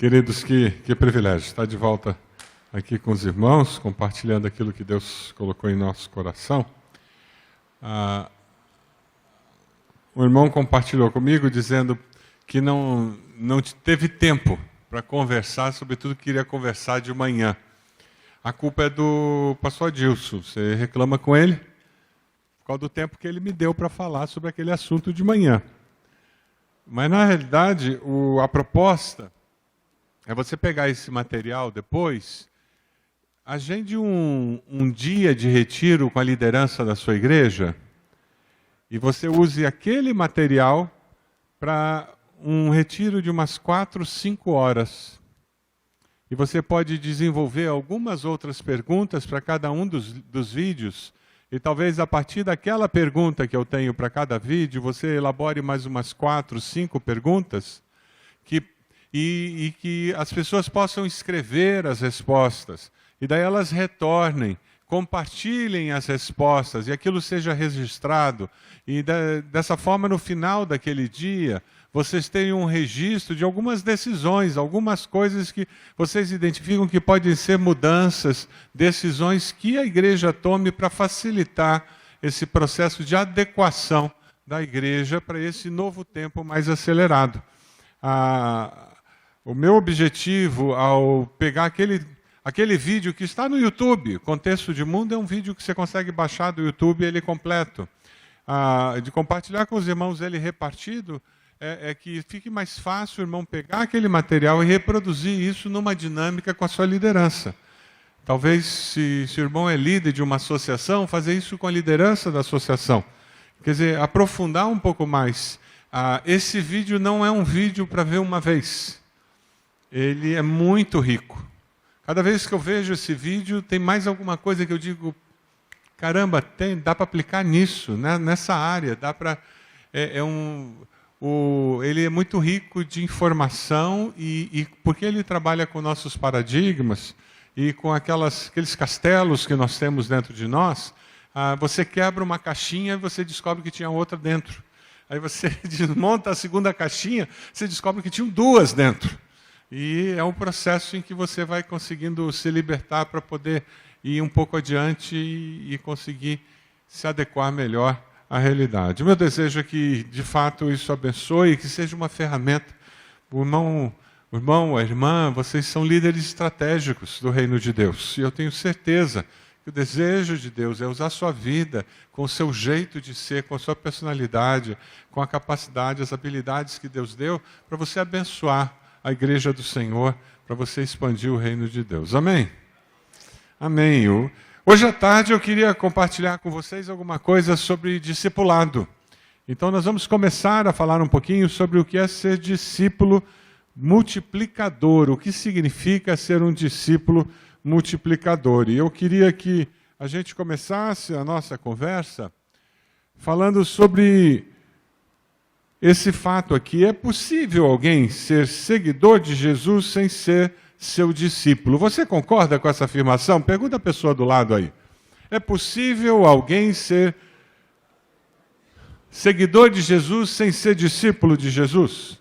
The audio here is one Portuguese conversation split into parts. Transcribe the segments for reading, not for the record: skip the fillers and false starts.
Queridos, que privilégio estar de volta aqui com os irmãos, compartilhando aquilo que Deus colocou em nosso coração. O irmão compartilhou comigo dizendo que não teve tempo para conversar sobre tudo que queria conversar de manhã. A culpa é do pastor Adilson. Você reclama com ele por causa do tempo que ele me deu para falar sobre aquele assunto de manhã. Mas, na realidade, a proposta é você pegar esse material depois, agende um dia de retiro com a liderança da sua igreja e você use aquele material para um retiro de umas 4, 5 horas. E você pode desenvolver algumas outras perguntas para cada um dos vídeos. E talvez a partir daquela pergunta que eu tenho para cada vídeo, você elabore mais umas 4, 5 perguntas e que as pessoas possam escrever as respostas. E daí elas retornem, compartilhem as respostas e aquilo seja registrado. E dessa forma, no final daquele dia, vocês tenham um registro de algumas decisões, algumas coisas que vocês identificam que podem ser mudanças, decisões que a igreja tome para facilitar esse processo de adequação da igreja para esse novo tempo mais acelerado. O meu objetivo ao pegar aquele vídeo que está no YouTube, Contexto de Mundo é um vídeo que você consegue baixar do YouTube, ele completo, de compartilhar com os irmãos ele repartido, é que fique mais fácil o irmão pegar aquele material e reproduzir isso numa dinâmica com a sua liderança. Talvez, se o irmão é líder de uma associação, fazer isso com a liderança da associação. Quer dizer, aprofundar um pouco mais. Esse vídeo não é um vídeo para ver uma vez. Ele é muito rico. Cada vez que eu vejo esse vídeo, tem mais alguma coisa que eu digo, caramba, dá para aplicar nisso, né? Nessa área, dá para... ele é muito rico de informação e porque ele trabalha com nossos paradigmas e com aqueles castelos que nós temos dentro de nós, você quebra uma caixinha e você descobre que tinha outra dentro. Aí você desmonta a segunda caixinha, você descobre que tinham 2 dentro. E é um processo em que você vai conseguindo se libertar para poder ir um pouco adiante e conseguir se adequar melhor à realidade. O meu desejo é que, de fato, isso abençoe, que seja uma ferramenta. O irmão, a irmã, vocês são líderes estratégicos do reino de Deus. E eu tenho certeza que o desejo de Deus é usar a sua vida com o seu jeito de ser, com a sua personalidade, com a capacidade, as habilidades que Deus deu, para você abençoar a igreja do Senhor, para você expandir o reino de Deus. Amém? Amém. Hoje à tarde eu queria compartilhar com vocês alguma coisa sobre discipulado. Então nós vamos começar a falar um pouquinho sobre o que é ser discípulo multiplicador, o que significa ser um discípulo multiplicador. E eu queria que a gente começasse a nossa conversa falando sobre esse fato aqui. É possível alguém ser seguidor de Jesus sem ser seu discípulo? Você concorda com essa afirmação? Pergunta a pessoa do lado aí. É possível alguém ser seguidor de Jesus sem ser discípulo de Jesus?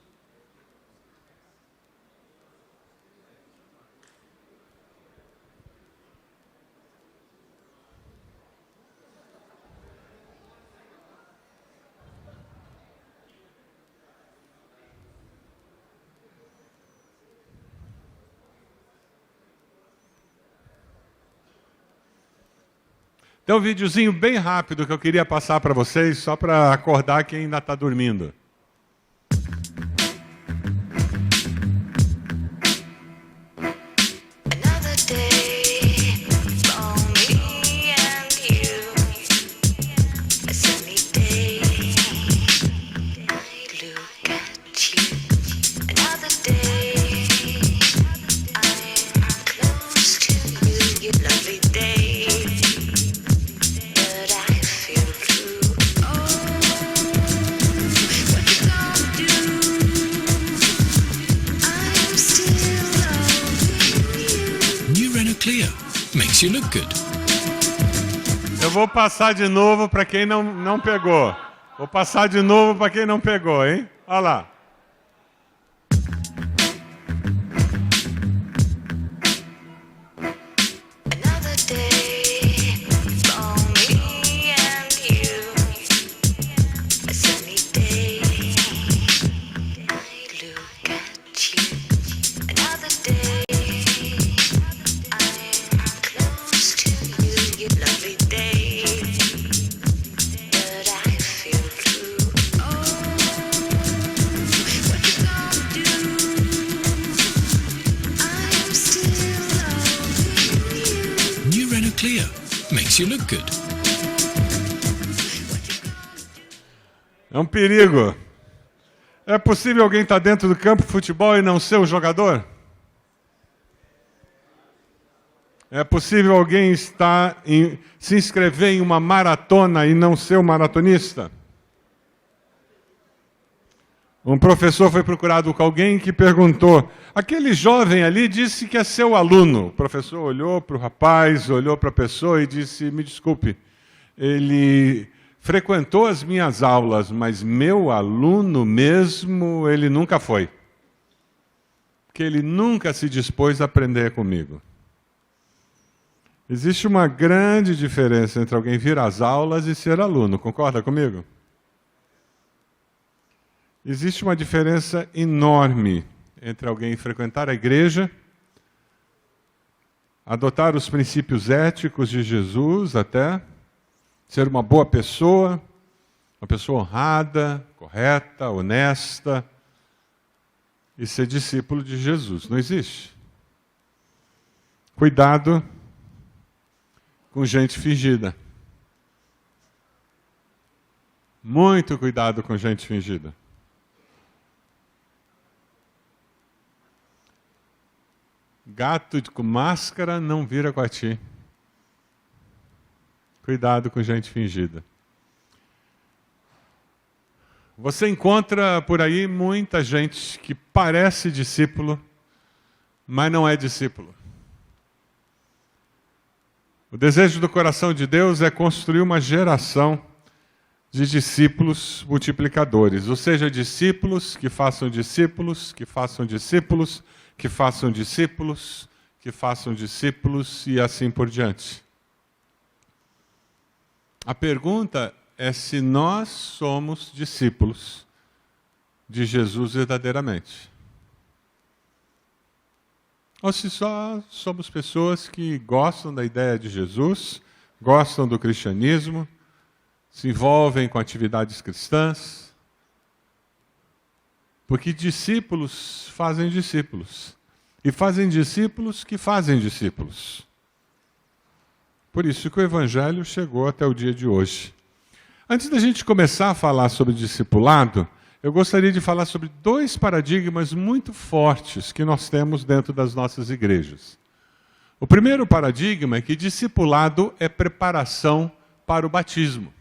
Tem um videozinho bem rápido que eu queria passar para vocês, só para acordar quem ainda está dormindo. Makes you look good. Eu vou passar de novo para quem não pegou. Vou passar de novo para quem não pegou, hein? Olha lá. clear. Makes you look good. É um perigo. É possível alguém estar dentro do campo de futebol e não ser um jogador? É possível alguém se inscrever em uma maratona e não ser um maratonista? Um professor foi procurado com alguém que perguntou: aquele jovem ali disse que é seu aluno. O professor olhou para o rapaz, olhou para a pessoa e disse: me desculpe, ele frequentou as minhas aulas, mas meu aluno mesmo, ele nunca foi. Porque ele nunca se dispôs a aprender comigo. Existe uma grande diferença entre alguém vir às aulas e ser aluno, concorda comigo? Existe uma diferença enorme entre alguém frequentar a igreja, adotar os princípios éticos de Jesus até, ser uma boa pessoa, uma pessoa honrada, correta, honesta, e ser discípulo de Jesus. Não existe. Cuidado com gente fingida. Muito cuidado com gente fingida. Gato com máscara não vira coati. Cuidado com gente fingida. Você encontra por aí muita gente que parece discípulo, mas não é discípulo. O desejo do coração de Deus é construir uma geração de discípulos multiplicadores, ou seja, discípulos que façam discípulos, que façam discípulos, que façam discípulos, que façam discípulos e assim por diante. A pergunta é se nós somos discípulos de Jesus verdadeiramente. Ou se só somos pessoas que gostam da ideia de Jesus, gostam do cristianismo, se envolvem com atividades cristãs. Porque discípulos fazem discípulos. E fazem discípulos que fazem discípulos. Por isso que o Evangelho chegou até o dia de hoje. Antes da gente começar a falar sobre discipulado, eu gostaria de falar sobre dois paradigmas muito fortes que nós temos dentro das nossas igrejas. O primeiro paradigma é que discipulado é preparação para o batismo.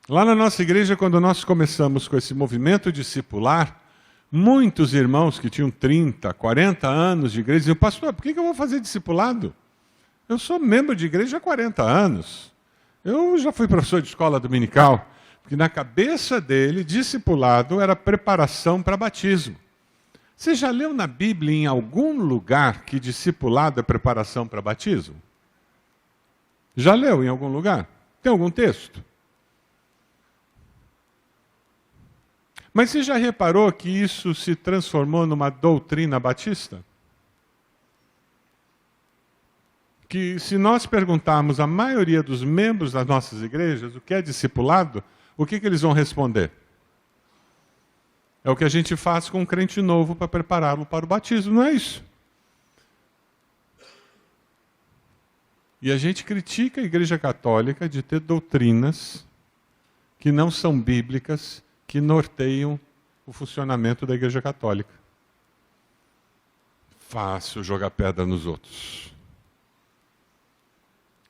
Lá na nossa igreja, quando nós começamos com esse movimento discipular, muitos irmãos que tinham 30, 40 anos de igreja diziam: pastor, por que eu vou fazer discipulado? Eu sou membro de igreja há 40 anos. Eu já fui professor de escola dominical. Porque na cabeça dele, discipulado era preparação para batismo. Você já leu na Bíblia em algum lugar que discipulado é preparação para batismo? Já leu em algum lugar? Tem algum texto? Mas você já reparou que isso se transformou numa doutrina batista? Que se nós perguntarmos à maioria dos membros das nossas igrejas o que é discipulado, o que eles vão responder? É o que a gente faz com um crente novo para prepará-lo para o batismo, não é isso? E a gente critica a Igreja Católica de ter doutrinas que não são bíblicas, que norteiam o funcionamento da Igreja Católica. Fácil jogar pedra nos outros.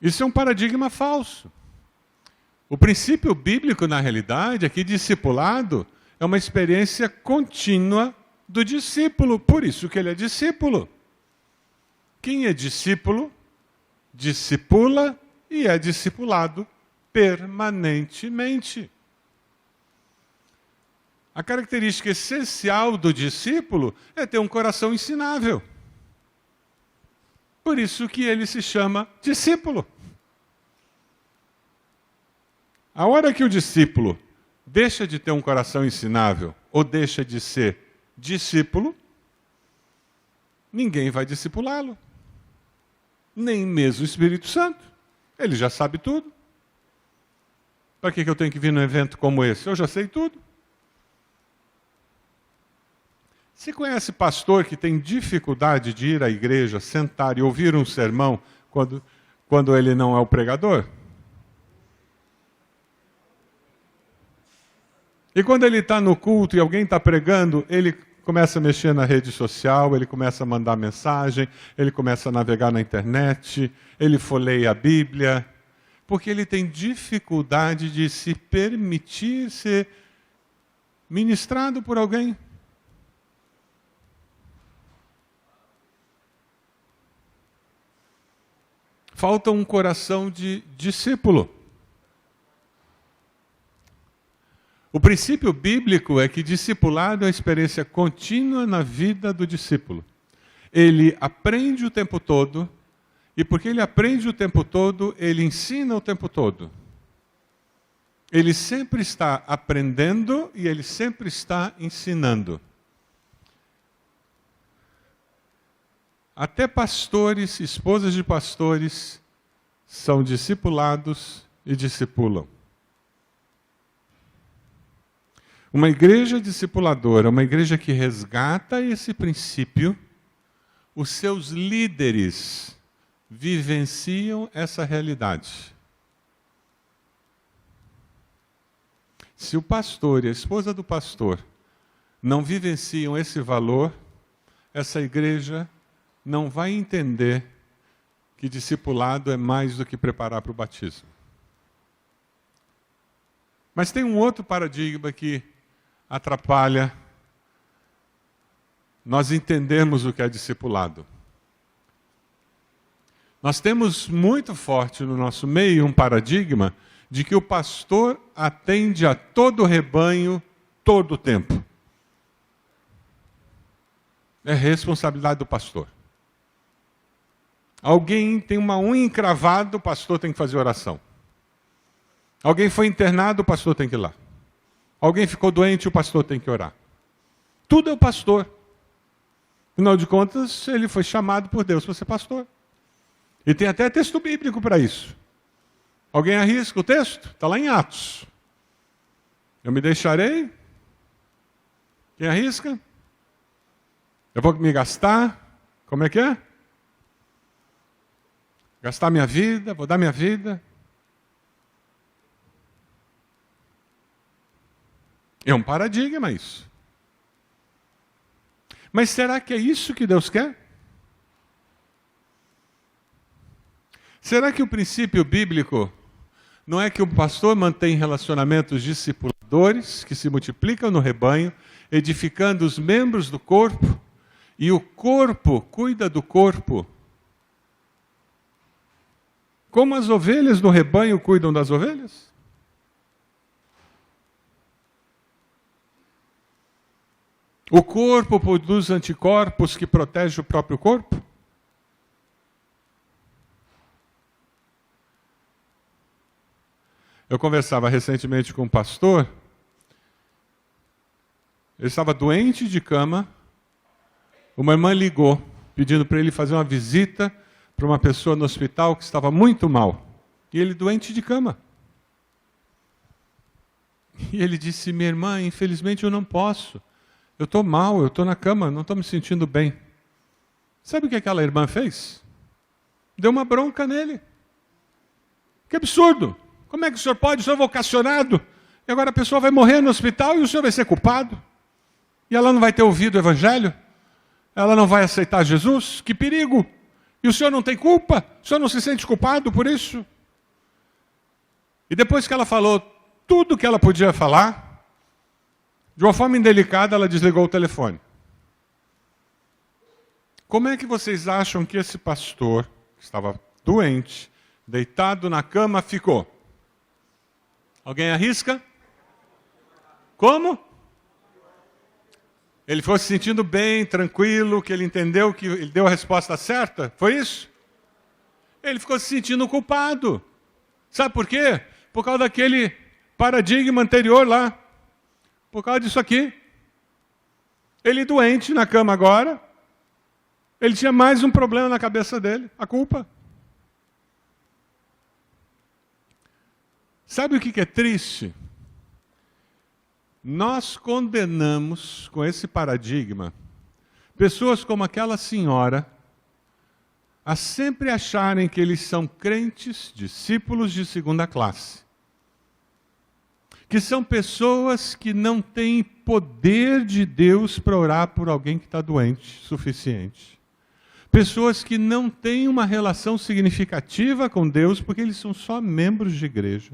Isso é um paradigma falso. O princípio bíblico, na realidade, é que discipulado é uma experiência contínua do discípulo. Por isso que ele é discípulo. Quem é discípulo, discipula e é discipulado permanentemente. A característica essencial do discípulo é ter um coração ensinável. Por isso que ele se chama discípulo. A hora que o discípulo deixa de ter um coração ensinável ou deixa de ser discípulo, ninguém vai discipulá-lo. Nem mesmo o Espírito Santo. Ele já sabe tudo. Para que eu tenho que vir num evento como esse? Eu já sei tudo. Você conhece pastor que tem dificuldade de ir à igreja, sentar e ouvir um sermão quando ele não é o pregador? E quando ele está no culto e alguém está pregando, ele começa a mexer na rede social, ele começa a mandar mensagem, ele começa a navegar na internet, ele folheia a Bíblia, porque ele tem dificuldade de se permitir ser ministrado por alguém. Falta um coração de discípulo. O princípio bíblico é que discipulado é a experiência contínua na vida do discípulo. Ele aprende o tempo todo, e porque ele aprende o tempo todo, ele ensina o tempo todo. Ele sempre está aprendendo e ele sempre está ensinando. Até pastores, esposas de pastores, são discipulados e discipulam. Uma igreja discipuladora, uma igreja que resgata esse princípio, os seus líderes vivenciam essa realidade. Se o pastor e a esposa do pastor não vivenciam esse valor, essa igreja não vai entender que discipulado é mais do que preparar para o batismo. Mas tem um outro paradigma que atrapalha nós entendermos o que é discipulado. Nós temos muito forte no nosso meio um paradigma de que o pastor atende a todo o rebanho todo o tempo. É responsabilidade do pastor. Alguém tem uma unha encravada, o pastor tem que fazer oração. Alguém foi internado, o pastor tem que ir lá. Alguém ficou doente, o pastor tem que orar. Tudo é o pastor. Afinal de contas, ele foi chamado por Deus para ser pastor. E tem até texto bíblico para isso. Alguém arrisca o texto? Está lá em Atos. Eu me deixarei? Quem arrisca? Eu vou me gastar? Como é que é? Gastar minha vida, vou dar minha vida. É um paradigma isso. Mas será que é isso que Deus quer? Será que o princípio bíblico não é que o pastor mantém relacionamentos discipuladores que se multiplicam no rebanho, edificando os membros do corpo, e o corpo cuida do corpo? Como as ovelhas do rebanho cuidam das ovelhas? O corpo produz anticorpos que protegem o próprio corpo? Eu conversava recentemente com um pastor. Ele estava doente de cama. Uma irmã ligou, pedindo para ele fazer uma visita para uma pessoa no hospital que estava muito mal. E ele doente de cama. E ele disse: minha irmã, infelizmente eu não posso. Eu estou mal, eu estou na cama, não estou me sentindo bem. Sabe o que aquela irmã fez? Deu uma bronca nele. Que absurdo! Como é que o senhor pode? O senhor é vocacionado. E agora a pessoa vai morrer no hospital e o senhor vai ser culpado. E ela não vai ter ouvido o evangelho? Ela não vai aceitar Jesus? Que perigo! E o senhor não tem culpa? O senhor não se sente culpado por isso? E depois que ela falou tudo o que ela podia falar, de uma forma indelicada, ela desligou o telefone. Como é que vocês acham que esse pastor, que estava doente, deitado na cama, ficou? Alguém arrisca? Como? Ele foi se sentindo bem, tranquilo, que ele entendeu que ele deu a resposta certa? Foi isso? Ele ficou se sentindo culpado. Sabe por quê? Por causa daquele paradigma anterior lá. Por causa disso aqui. Ele doente na cama agora. Ele tinha mais um problema na cabeça dele, a culpa. Sabe o que é triste? Nós condenamos, com esse paradigma, pessoas como aquela senhora, a sempre acharem que eles são crentes, discípulos de segunda classe. Que são pessoas que não têm poder de Deus para orar por alguém que está doente suficiente. Pessoas que não têm uma relação significativa com Deus porque eles são só membros de igreja.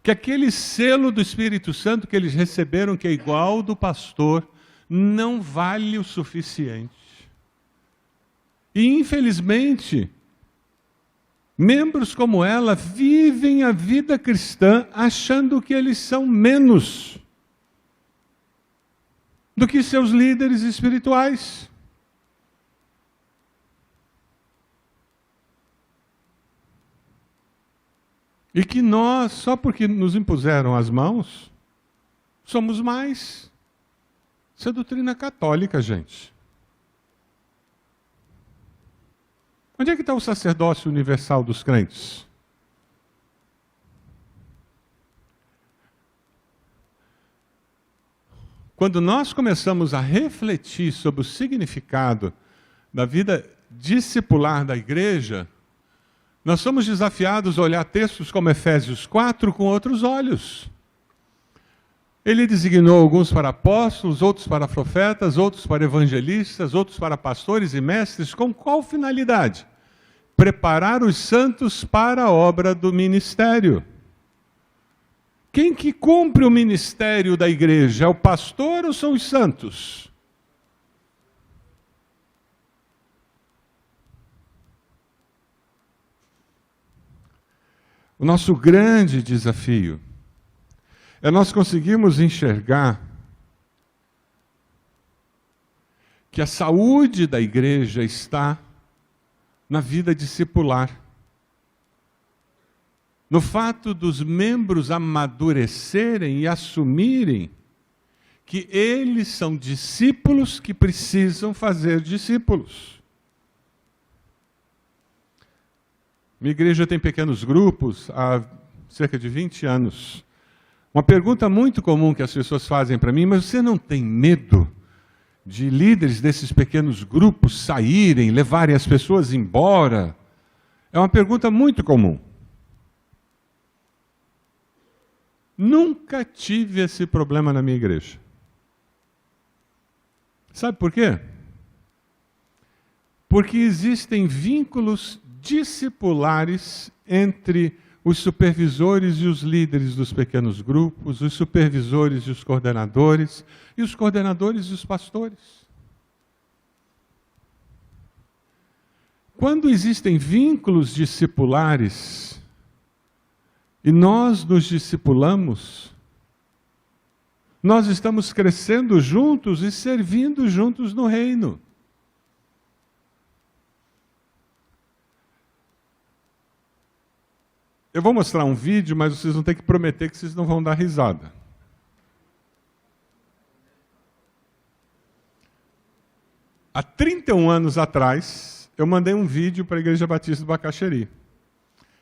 Que aquele selo do Espírito Santo que eles receberam, que é igual ao do pastor, não vale o suficiente. E, infelizmente, membros como ela vivem a vida cristã achando que eles são menos do que seus líderes espirituais. E que nós, só porque nos impuseram as mãos, somos mais. Isso é doutrina católica, gente. Onde é que está o sacerdócio universal dos crentes? Quando nós começamos a refletir sobre o significado da vida discipular da igreja, nós somos desafiados a olhar textos como Efésios 4 com outros olhos. Ele designou alguns para apóstolos, outros para profetas, outros para evangelistas, outros para pastores e mestres. Com qual finalidade? Preparar os santos para a obra do ministério. Quem que cumpre o ministério da igreja? É o pastor ou são os santos? O nosso grande desafio é nós conseguirmos enxergar que a saúde da igreja está na vida discipular. No fato dos membros amadurecerem e assumirem que eles são discípulos que precisam fazer discípulos. Minha igreja tem pequenos grupos há cerca de 20 anos. Uma pergunta muito comum que as pessoas fazem para mim: mas você não tem medo de líderes desses pequenos grupos saírem, levarem as pessoas embora? É uma pergunta muito comum. Nunca tive esse problema na minha igreja. Sabe por quê? Porque existem vínculos discipulares entre os supervisores e os líderes dos pequenos grupos, os supervisores e os coordenadores e os pastores. Quando existem vínculos discipulares e nós nos discipulamos, nós estamos crescendo juntos e servindo juntos no reino. Eu vou mostrar um vídeo, mas vocês vão ter que prometer que vocês não vão dar risada. Há 31 anos atrás, eu mandei um vídeo para a Igreja Batista do Bacaxeri,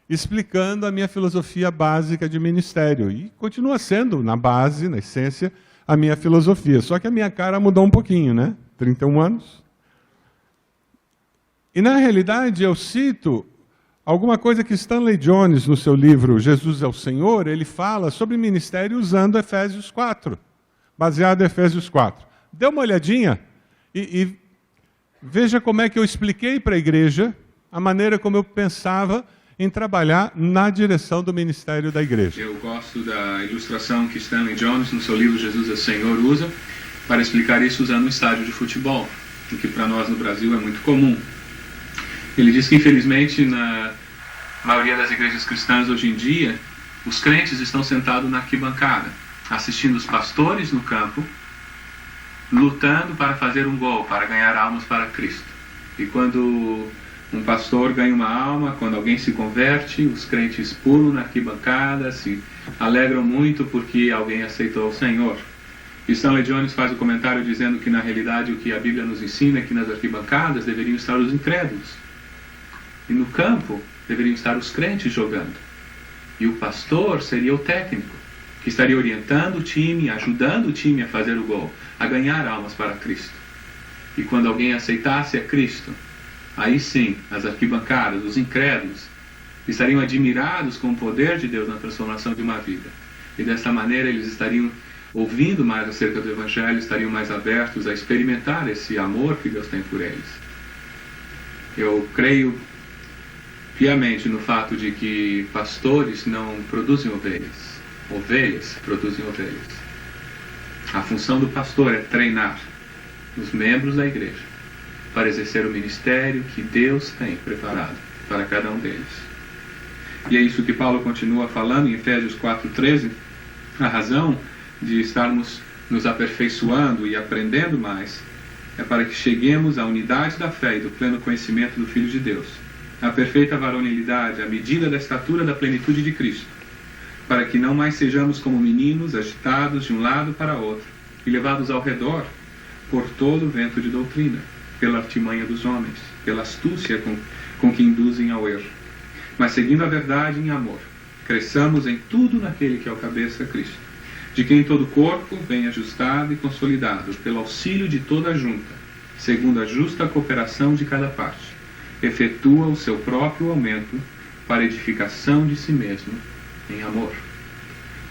explicando a minha filosofia básica de ministério. E continua sendo, na base, na essência, a minha filosofia. Só que a minha cara mudou um pouquinho, né? 31 anos. E, na realidade, eu cito alguma coisa que Stanley Jones, no seu livro Jesus é o Senhor, ele fala sobre ministério usando Efésios 4, baseado em Efésios 4. Dê uma olhadinha e veja como é que eu expliquei para a igreja a maneira como eu pensava em trabalhar na direção do ministério da igreja. Eu gosto da ilustração que Stanley Jones, no seu livro Jesus é o Senhor, usa para explicar isso usando um estádio de futebol, o que para nós no Brasil é muito comum. Ele diz que, infelizmente, na maioria das igrejas cristãs hoje em dia, os crentes estão sentados na arquibancada, assistindo os pastores no campo, lutando para fazer um gol, para ganhar almas para Cristo. E quando um pastor ganha uma alma, quando alguém se converte, os crentes pulam na arquibancada, se alegram muito porque alguém aceitou o Senhor. E Stanley Jones faz o comentário dizendo que, na realidade, o que a Bíblia nos ensina é que nas arquibancadas deveriam estar os incrédulos. E no campo deveriam estar os crentes jogando. E o pastor seria o técnico, que estaria orientando o time, ajudando o time a fazer o gol, a ganhar almas para Cristo. E quando alguém aceitasse a Cristo, aí sim, as arquibancadas, os incrédulos, estariam admirados com o poder de Deus na transformação de uma vida. E dessa maneira eles estariam ouvindo mais acerca do Evangelho, estariam mais abertos a experimentar esse amor que Deus tem por eles. Eu creio piamente no fato de que pastores não produzem ovelhas. Ovelhas produzem ovelhas. A função do pastor é treinar os membros da igreja para exercer o ministério que Deus tem preparado para cada um deles. E é isso que Paulo continua falando em Efésios 4:13. A razão de estarmos nos aperfeiçoando e aprendendo mais é para que cheguemos à unidade da fé e do pleno conhecimento do Filho de Deus, à perfeita varonilidade, à medida da estatura da plenitude de Cristo, para que não mais sejamos como meninos agitados de um lado para outro e levados ao redor por todo o vento de doutrina, pela artimanha dos homens, pela astúcia com que induzem ao erro, mas seguindo a verdade em amor, cresçamos em tudo naquele que é o cabeça, Cristo, de quem todo o corpo vem ajustado e consolidado pelo auxílio de toda a junta, segundo a justa cooperação de cada parte, efetua o seu próprio aumento para edificação de si mesmo em amor.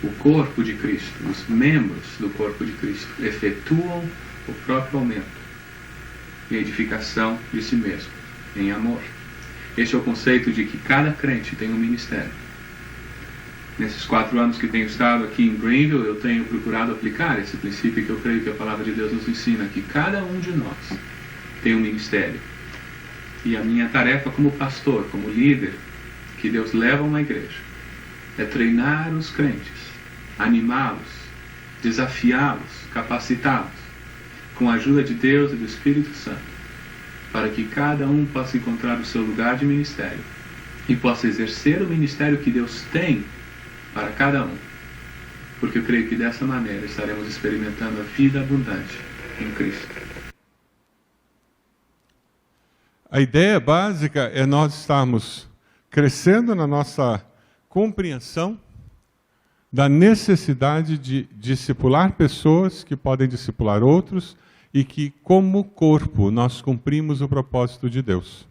O corpo de Cristo, os membros do corpo de Cristo, efetuam o próprio aumento e edificação de si mesmo em amor. Este é o conceito de que cada crente tem um ministério. Nesses 4 anos que tenho estado aqui em Greenville, eu tenho procurado aplicar esse princípio que eu creio que a palavra de Deus nos ensina, que cada um de nós tem um ministério. E a minha tarefa como pastor, como líder, que Deus leva a uma igreja, é treinar os crentes, animá-los, desafiá-los, capacitá-los, com a ajuda de Deus e do Espírito Santo, para que cada um possa encontrar o seu lugar de ministério e possa exercer o ministério que Deus tem para cada um. Porque eu creio que dessa maneira estaremos experimentando a vida abundante em Cristo. A ideia básica é nós estarmos crescendo na nossa compreensão da necessidade de discipular pessoas que podem discipular outros e que, como corpo, nós cumprimos o propósito de Deus.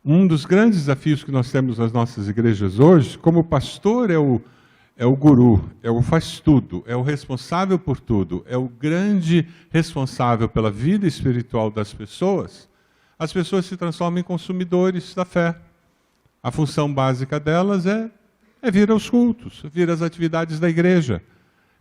Um dos grandes desafios que nós temos nas nossas igrejas hoje, como pastor é o guru, é o faz tudo, é o responsável por tudo, é o grande responsável pela vida espiritual das pessoas, as pessoas se transformam em consumidores da fé. A função básica delas é vir aos cultos, vir às atividades da igreja.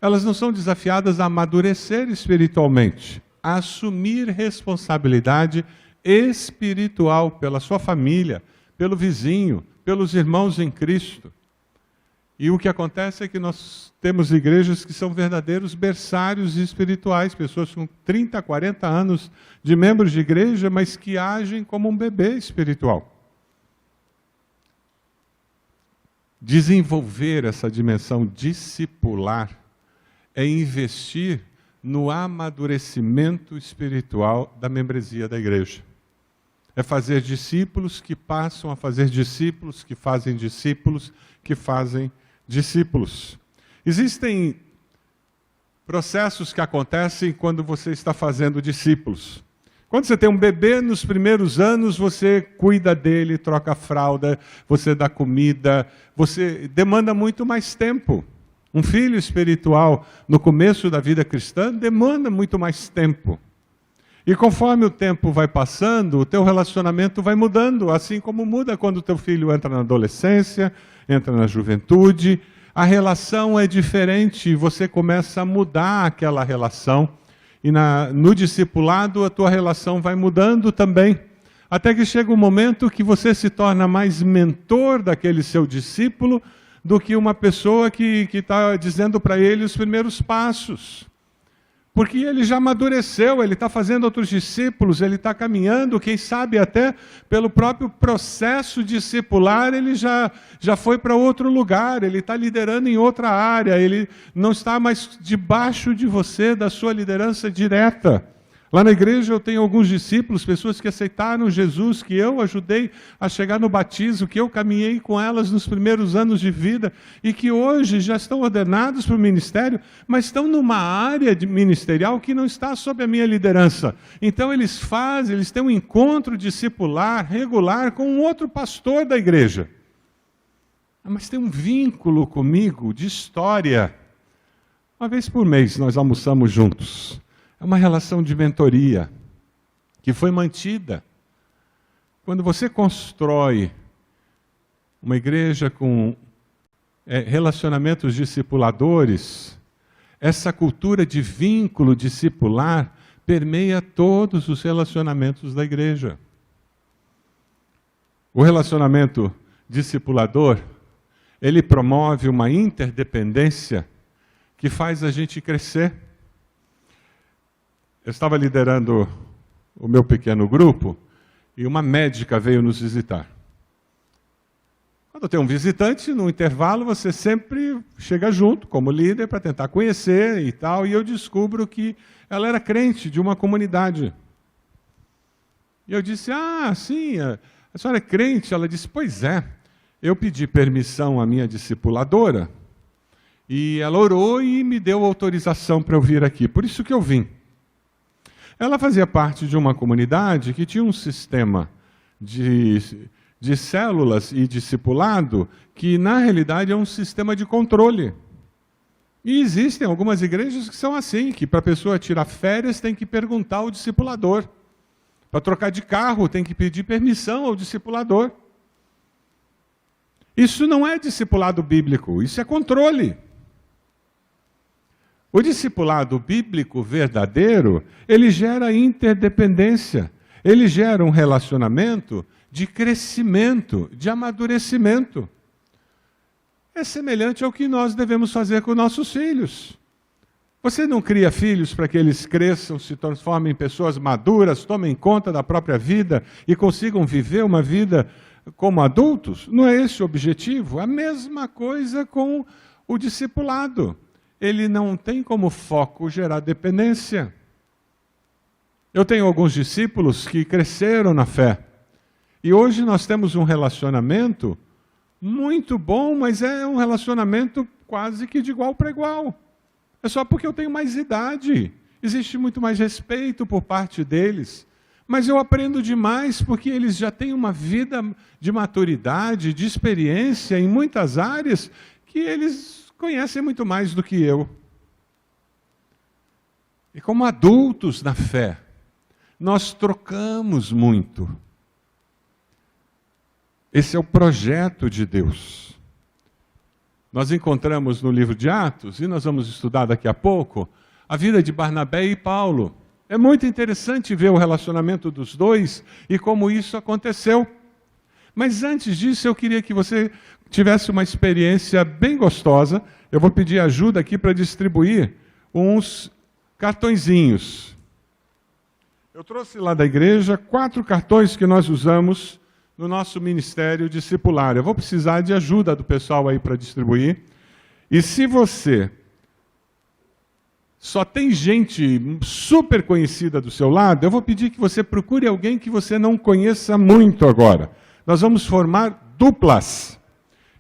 Elas não são desafiadas a amadurecer espiritualmente, a assumir responsabilidade espiritual pela sua família, pelo vizinho, pelos irmãos em Cristo. E o que acontece é que nós temos igrejas que são verdadeiros berçários espirituais, pessoas com 30, 40 anos de membros de igreja, mas que agem como um bebê espiritual. Desenvolver essa dimensão discipular é investir no amadurecimento espiritual da membresia da igreja. É fazer discípulos que passam a fazer discípulos, que fazem discípulos, que fazem discípulos. Existem processos que acontecem quando você está fazendo discípulos. Quando você tem um bebê, nos primeiros anos, você cuida dele, troca a fralda, você dá comida, você demanda muito mais tempo. Um filho espiritual, no começo da vida cristã, demanda muito mais tempo. E conforme o tempo vai passando, o teu relacionamento vai mudando, assim como muda quando o teu filho entra na adolescência, entra na juventude. A relação é diferente, você começa a mudar aquela relação. E no discipulado, a tua relação vai mudando também. Até que chega um momento que você se torna mais mentor daquele seu discípulo do que uma pessoa que está dizendo para ele os primeiros passos. Porque ele já amadureceu, ele está fazendo outros discípulos, ele está caminhando, quem sabe até pelo próprio processo discipular, ele já foi para outro lugar, ele está liderando em outra área, ele não está mais debaixo de você, da sua liderança direta. Lá na igreja eu tenho alguns discípulos, pessoas que aceitaram Jesus, que eu ajudei a chegar no batismo, que eu caminhei com elas nos primeiros anos de vida e que hoje já estão ordenados para o ministério, mas estão numa área ministerial que não está sob a minha liderança. Então eles têm um encontro discipular regular com um outro pastor da igreja. Mas tem um vínculo comigo de história. Uma vez por mês nós almoçamos juntos. É uma relação de mentoria que foi mantida. Quando você constrói uma igreja com relacionamentos discipuladores, essa cultura de vínculo discipular permeia todos os relacionamentos da igreja. O relacionamento discipulador, ele promove uma interdependência que faz a gente crescer. Eu estava liderando o meu pequeno grupo e uma médica veio nos visitar. Quando tem um visitante, no intervalo, você sempre chega junto, como líder, para tentar conhecer e tal, e eu descubro que ela era crente de uma comunidade. E eu disse, sim, a senhora é crente? Ela disse, pois é, eu pedi permissão à minha discipuladora, e ela orou e me deu autorização para eu vir aqui, por isso que eu vim. Ela fazia parte de uma comunidade que tinha um sistema de células e discipulado que, na realidade, é um sistema de controle. E existem algumas igrejas que são assim, que para a pessoa tirar férias tem que perguntar ao discipulador. Para trocar de carro tem que pedir permissão ao discipulador. Isso não é discipulado bíblico, isso é controle. O discipulado bíblico verdadeiro, ele gera interdependência, ele gera um relacionamento de crescimento, de amadurecimento. É semelhante ao que nós devemos fazer com nossos filhos. Você não cria filhos para que eles cresçam, se transformem em pessoas maduras, tomem conta da própria vida e consigam viver uma vida como adultos? Não é esse o objetivo? A mesma coisa com o discipulado. Ele não tem como foco gerar dependência. Eu tenho alguns discípulos que cresceram na fé. E hoje nós temos um relacionamento muito bom, mas é um relacionamento quase que de igual para igual. É só porque eu tenho mais idade. Existe muito mais respeito por parte deles. Mas eu aprendo demais porque eles já têm uma vida de maturidade, de experiência em muitas áreas que eles conhecem muito mais do que eu. E como adultos na fé, nós trocamos muito. Esse é o projeto de Deus. Nós encontramos no livro de Atos, e nós vamos estudar daqui a pouco, a vida de Barnabé e Paulo. É muito interessante ver o relacionamento dos dois e como isso aconteceu. Mas antes disso, eu queria que você tivesse uma experiência bem gostosa. Eu vou pedir ajuda aqui para distribuir uns cartõezinhos. Eu trouxe lá da igreja 4 cartões que nós usamos no nosso ministério discipular. Eu vou precisar de ajuda do pessoal aí para distribuir. E se você só tem gente super conhecida do seu lado, eu vou pedir que você procure alguém que você não conheça muito agora. Nós vamos formar duplas.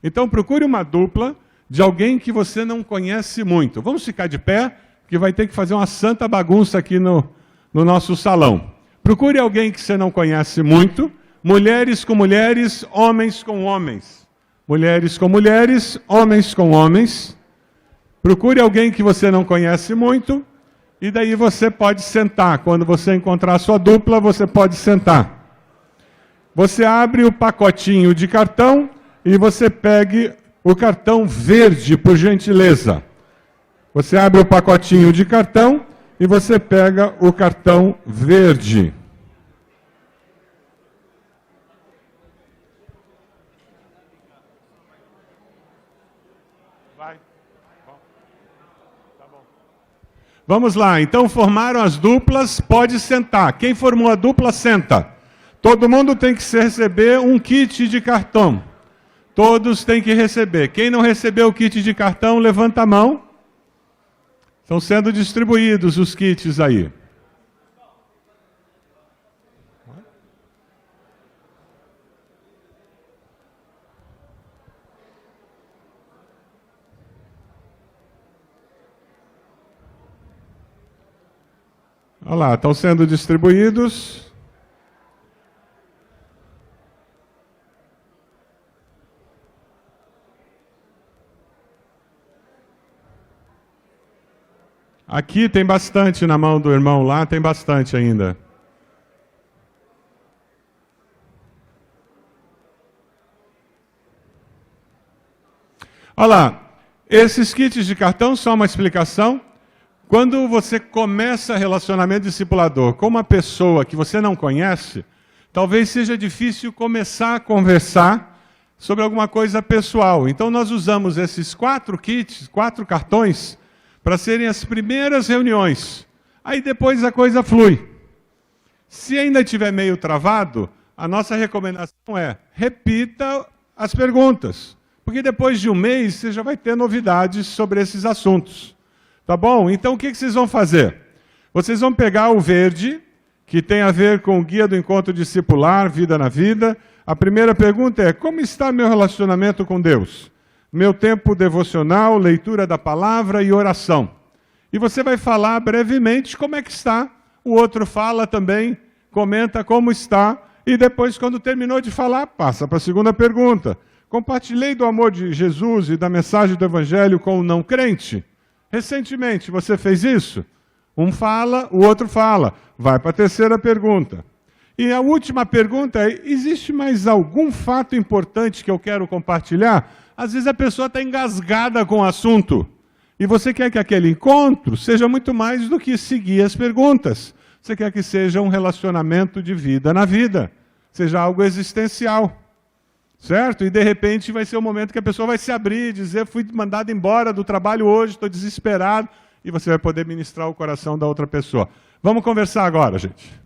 Então procure uma dupla de alguém que você não conhece muito. Vamos ficar de pé, porque vai ter que fazer uma santa bagunça aqui no nosso salão. Procure alguém que você não conhece muito, mulheres com mulheres, homens com homens. Mulheres com mulheres, homens com homens. Procure alguém que você não conhece muito, e daí você pode sentar. Quando você encontrar a sua dupla, você pode sentar. Você abre o pacotinho de cartão e você pegue o cartão verde, por gentileza. Você abre o pacotinho de cartão e você pega o cartão verde. Vai. Tá bom. Vamos lá, então formaram as duplas, pode sentar. Quem formou a dupla, senta. Todo mundo tem que receber um kit de cartão. Todos têm que receber. Quem não recebeu o kit de cartão, levanta a mão. Estão sendo distribuídos os kits aí. Olha lá, estão sendo distribuídos. Aqui tem bastante na mão do irmão lá, tem bastante ainda. Olha lá, esses kits de cartão são uma explicação. Quando você começa relacionamento discipulador com uma pessoa que você não conhece, talvez seja difícil começar a conversar sobre alguma coisa pessoal. Então nós usamos esses 4 kits, 4 cartões, para serem as primeiras reuniões. Aí depois a coisa flui. Se ainda estiver meio travado, a nossa recomendação é repita as perguntas. Porque depois de um mês você já vai ter novidades sobre esses assuntos. Tá bom? Então o que vocês vão fazer? Vocês vão pegar o verde, que tem a ver com o Guia do Encontro Discipular, Vida na Vida. A primeira pergunta é: como está meu relacionamento com Deus? Meu tempo devocional, leitura da palavra e oração. E você vai falar brevemente como é que está. O outro fala também, comenta como está. E depois, quando terminou de falar, passa para a segunda pergunta. Compartilhei do amor de Jesus e da mensagem do Evangelho com o não crente? Recentemente, você fez isso? Um fala, o outro fala. Vai para a terceira pergunta. E a última pergunta é: existe mais algum fato importante que eu quero compartilhar? Às vezes a pessoa está engasgada com o assunto. E você quer que aquele encontro seja muito mais do que seguir as perguntas. Você quer que seja um relacionamento de vida na vida. Seja algo existencial. Certo? E de repente vai ser o momento que a pessoa vai se abrir, dizer: fui mandado embora do trabalho hoje, estou desesperado. E você vai poder ministrar o coração da outra pessoa. Vamos conversar agora, gente.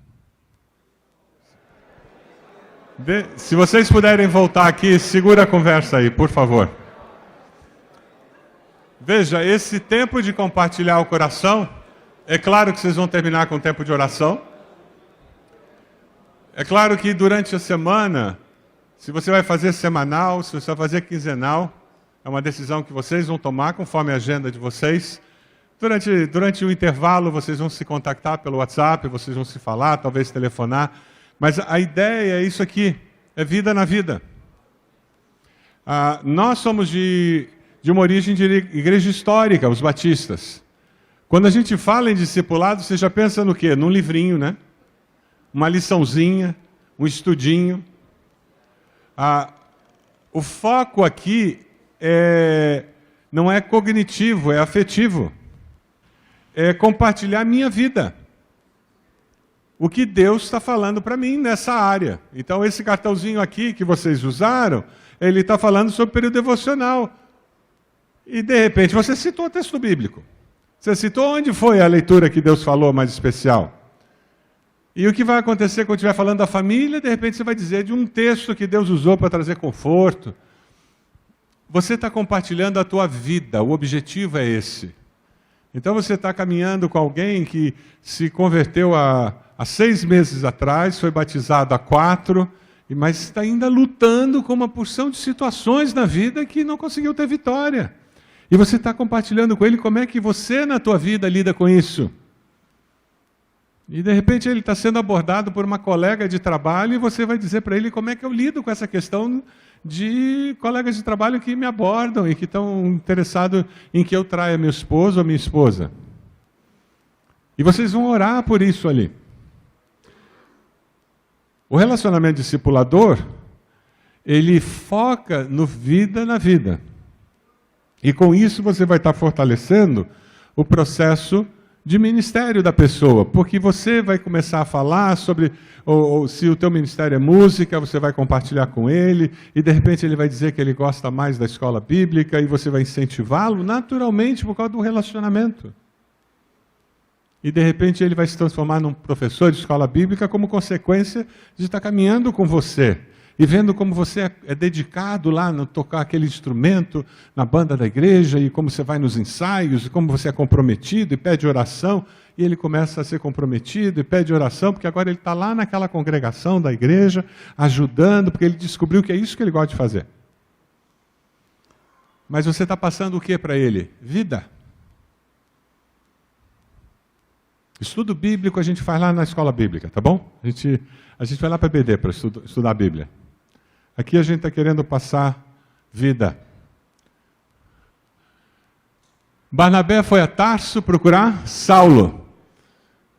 Se vocês puderem voltar aqui, segura a conversa aí, por favor. Veja, esse tempo de compartilhar o coração, é claro que vocês vão terminar com o tempo de oração. É claro que durante a semana, se você vai fazer semanal, se você vai fazer quinzenal, é uma decisão que vocês vão tomar conforme a agenda de vocês. Durante o intervalo, vocês vão se contactar pelo WhatsApp, vocês vão se falar, talvez telefonar. Mas a ideia é isso aqui, é vida na vida. Nós somos de uma origem de igreja histórica, os batistas. Quando a gente fala em discipulado, você já pensa no quê? Num livrinho, né? Uma liçãozinha, um estudinho. O foco aqui não é cognitivo, é afetivo. É compartilhar a minha vida. O que Deus está falando para mim nessa área. Então, esse cartãozinho aqui que vocês usaram, ele está falando sobre o período devocional. E, de repente, você citou o texto bíblico. Você citou onde foi a leitura que Deus falou mais especial. E o que vai acontecer quando estiver falando da família, de repente você vai dizer de um texto que Deus usou para trazer conforto. Você está compartilhando a tua vida, o objetivo é esse. Então você está caminhando com alguém que se converteu há 6 meses atrás, foi batizado há 4, mas está ainda lutando com uma porção de situações na vida que não conseguiu ter vitória. E você está compartilhando com ele como é que você na tua vida lida com isso. E de repente ele está sendo abordado por uma colega de trabalho e você vai dizer para ele como é que eu lido com essa questão de colegas de trabalho que me abordam e que estão interessados em que eu traia meu esposo ou minha esposa. E vocês vão orar por isso ali. O relacionamento discipulador, ele foca no vida na vida. E com isso você vai estar fortalecendo o processo de ministério da pessoa, porque você vai começar a falar sobre, ou se o teu ministério é música, você vai compartilhar com ele, e de repente ele vai dizer que ele gosta mais da escola bíblica, e você vai incentivá-lo naturalmente por causa do relacionamento. E de repente ele vai se transformar num professor de escola bíblica como consequência de estar caminhando com você, e vendo como você é dedicado lá no tocar aquele instrumento na banda da igreja, e como você vai nos ensaios, e como você é comprometido e pede oração. e ele começa a ser comprometido e pede oração, porque agora ele está lá naquela congregação da igreja, ajudando, porque ele descobriu que é isso que ele gosta de fazer. Mas você está passando o que para ele? Vida. Estudo bíblico a gente faz lá na escola bíblica, tá bom? A gente vai lá para a BD para estudar a Bíblia. Aqui a gente está querendo passar vida. Barnabé foi a Tarso procurar Saulo.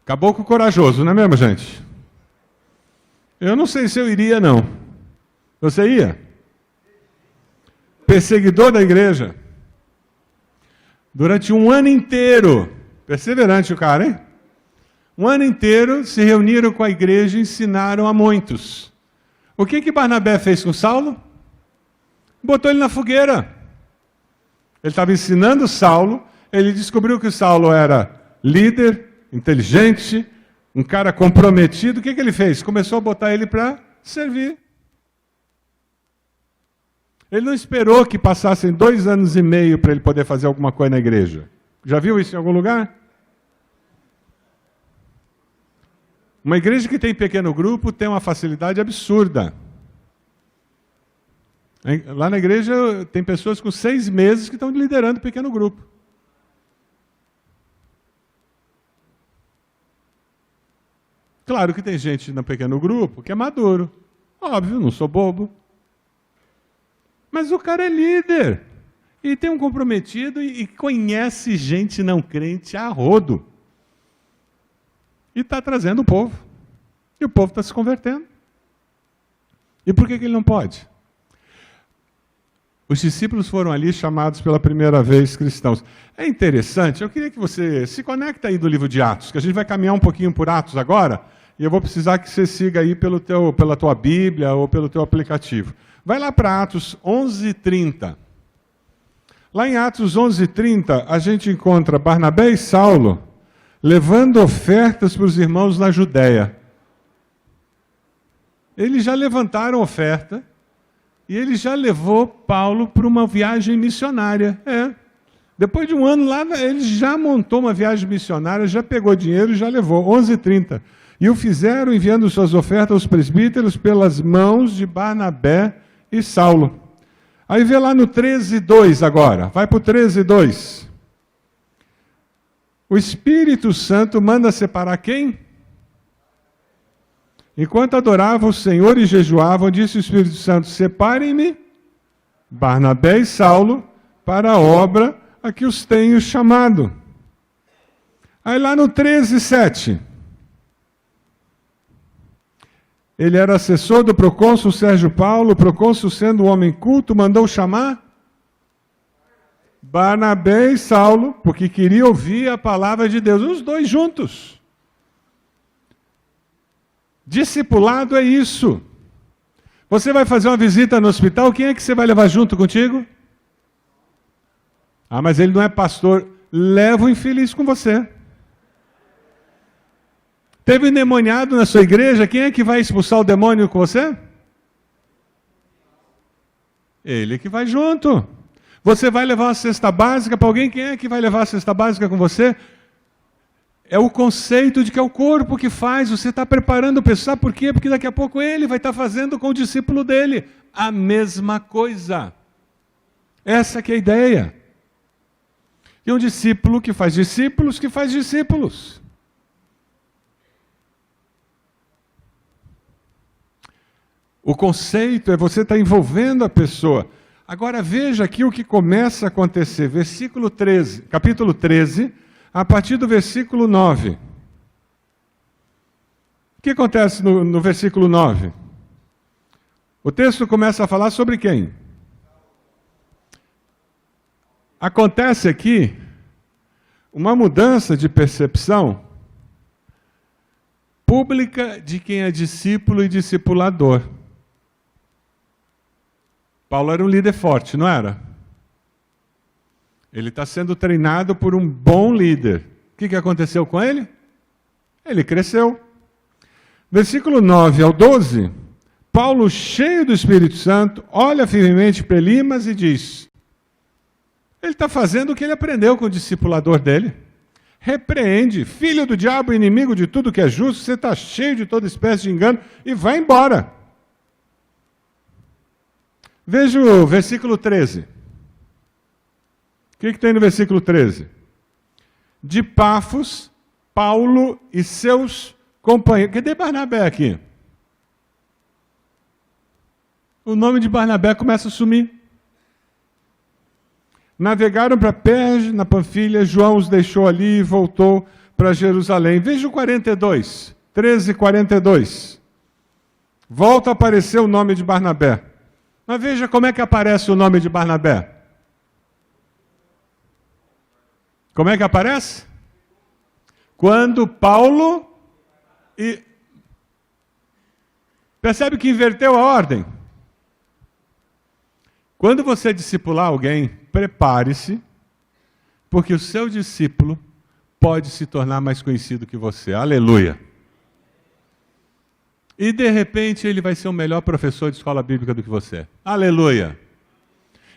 Caboclo corajoso, não é mesmo, gente? Eu não sei se eu iria, não. Você ia? Perseguidor da igreja. Durante um ano inteiro. Perseverante o cara, hein? Um ano inteiro se reuniram com a igreja e ensinaram a muitos. O que Barnabé fez com Saulo? Botou ele na fogueira. Ele estava ensinando Saulo, ele descobriu que Saulo era líder, inteligente, um cara comprometido. O que ele fez? Começou a botar ele para servir. Ele não esperou que passassem 2 anos e meio para ele poder fazer alguma coisa na igreja. Já viu isso em algum lugar? Uma igreja que tem pequeno grupo tem uma facilidade absurda. Lá na igreja tem pessoas com 6 meses que estão liderando pequeno grupo. Claro que tem gente no pequeno grupo que é maduro. Óbvio, não sou bobo. Mas o cara é líder. E tem um comprometido e conhece gente não crente a rodo. E está trazendo o povo. E o povo está se convertendo. E por que ele não pode? Os discípulos foram ali chamados pela primeira vez cristãos. É interessante, eu queria que você se conecte aí do livro de Atos, que a gente vai caminhar um pouquinho por Atos agora, e eu vou precisar que você siga aí pela tua Bíblia ou pelo teu aplicativo. Vai lá para Atos 11:30. Lá em Atos 11:30, a gente encontra Barnabé e Saulo levando ofertas para os irmãos na Judéia. Eles já levantaram oferta e ele já levou Paulo para uma viagem missionária. Depois de um ano lá, ele já montou uma viagem missionária, já pegou dinheiro e já levou. 11:30. E o fizeram enviando suas ofertas aos presbíteros pelas mãos de Barnabé e Saulo. Aí vê lá no 13:2 agora. Vai para o 13:2. O Espírito Santo manda separar quem? Enquanto adoravam o Senhor e jejuavam, disse o Espírito Santo: separem-me, Barnabé e Saulo, para a obra a que os tenho chamado. Aí lá no 13:7. Ele era assessor do procônsul Sérgio Paulo, o procônsul, sendo um homem culto, mandou chamar Barnabé e Saulo, porque queria ouvir a palavra de Deus, os dois juntos. Discipulado é isso. Você vai fazer uma visita no hospital, quem é que você vai levar junto contigo? Ah, mas ele não é pastor. Leva o infeliz com você. Teve um endemoniado na sua igreja, quem é que vai expulsar o demônio com você? Ele que vai junto. Você vai levar uma cesta básica para alguém, quem é que vai levar a cesta básica com você? É o conceito de que é o corpo que faz, você está preparando o pessoal, sabe por quê? Porque daqui a pouco ele vai estar fazendo com o discípulo dele a mesma coisa. Essa que é a ideia. E um discípulo que faz discípulos, que faz discípulos. O conceito é você estar envolvendo a pessoa. Agora veja aqui o que começa a acontecer. Versículo 13, capítulo 13, a partir do versículo 9. O que acontece no versículo 9? O texto começa a falar sobre quem? Acontece aqui uma mudança de percepção pública de quem é discípulo e discipulador. Paulo era um líder forte, não era? Ele está sendo treinado por um bom líder. O que aconteceu com ele? Ele cresceu. Versículo 9 ao 12, Paulo, cheio do Espírito Santo, olha firmemente para Elimas e diz: ele está fazendo o que ele aprendeu com o discipulador dele. repreende. Filho do diabo, inimigo de tudo que é justo, você está cheio de toda espécie de engano e vai embora. Veja o versículo 13. O que tem no versículo 13? De Pafos, Paulo e seus companheiros. Cadê Barnabé aqui? O nome de Barnabé começa a sumir. Navegaram para Perge, na Panfilha, João os deixou ali e voltou para Jerusalém. Veja o 42, 13, 42. Volta a aparecer o nome de Barnabé. Mas veja como é que aparece o nome de Barnabé. Como é que aparece? Quando Paulo e... Percebe que inverteu a ordem? Quando você discipular alguém, prepare-se, porque o seu discípulo pode se tornar mais conhecido que você. Aleluia! E de repente ele vai ser o melhor professor de escola bíblica do que você. Aleluia!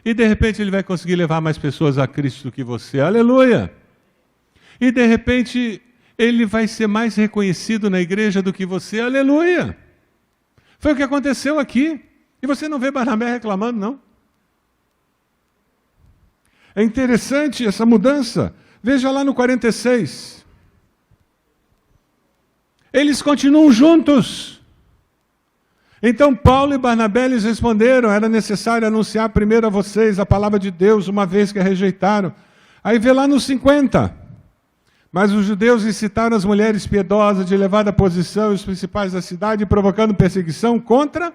E de repente ele vai conseguir levar mais pessoas a Cristo do que você. Aleluia! E de repente ele vai ser mais reconhecido na igreja do que você. Aleluia! Foi o que aconteceu aqui. E você não vê Barnabé reclamando, não? É interessante essa mudança. Veja lá no 46. Eles continuam juntos. Então Paulo e Barnabé lhes responderam: era necessário anunciar primeiro a vocês a palavra de Deus, uma vez que a rejeitaram. Aí vê lá no 50. Mas os judeus incitaram as mulheres piedosas de elevada posição e os principais da cidade, provocando perseguição contra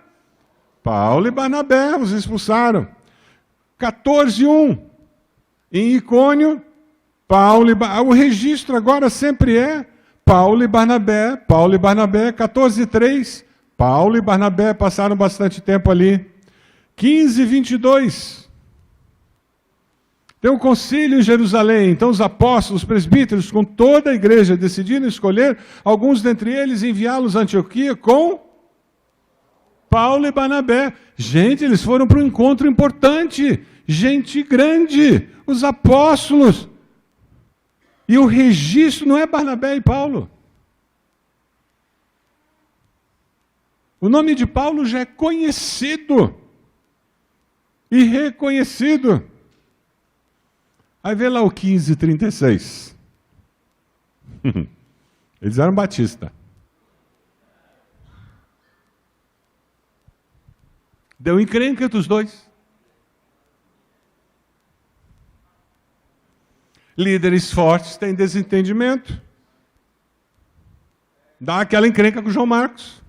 Paulo e Barnabé. Os expulsaram. 14:1. Em Icônio, Paulo e Barnabé. O registro agora sempre é Paulo e Barnabé. Paulo e Barnabé. 14:3. Paulo e Barnabé passaram bastante tempo ali. 15:22. Tem um concílio em Jerusalém. Então os apóstolos, os presbíteros, com toda a igreja, decidiram escolher alguns dentre eles e enviá-los a Antioquia com Paulo e Barnabé. Gente, eles foram para um encontro importante. Gente grande. Os apóstolos. E o registro não é Barnabé e Paulo. O nome de Paulo já é conhecido e reconhecido. Aí vê lá o 15:36. Eles eram batistas. Deu encrenca entre os dois. Líderes fortes têm desentendimento. Dá aquela encrenca com João Marcos.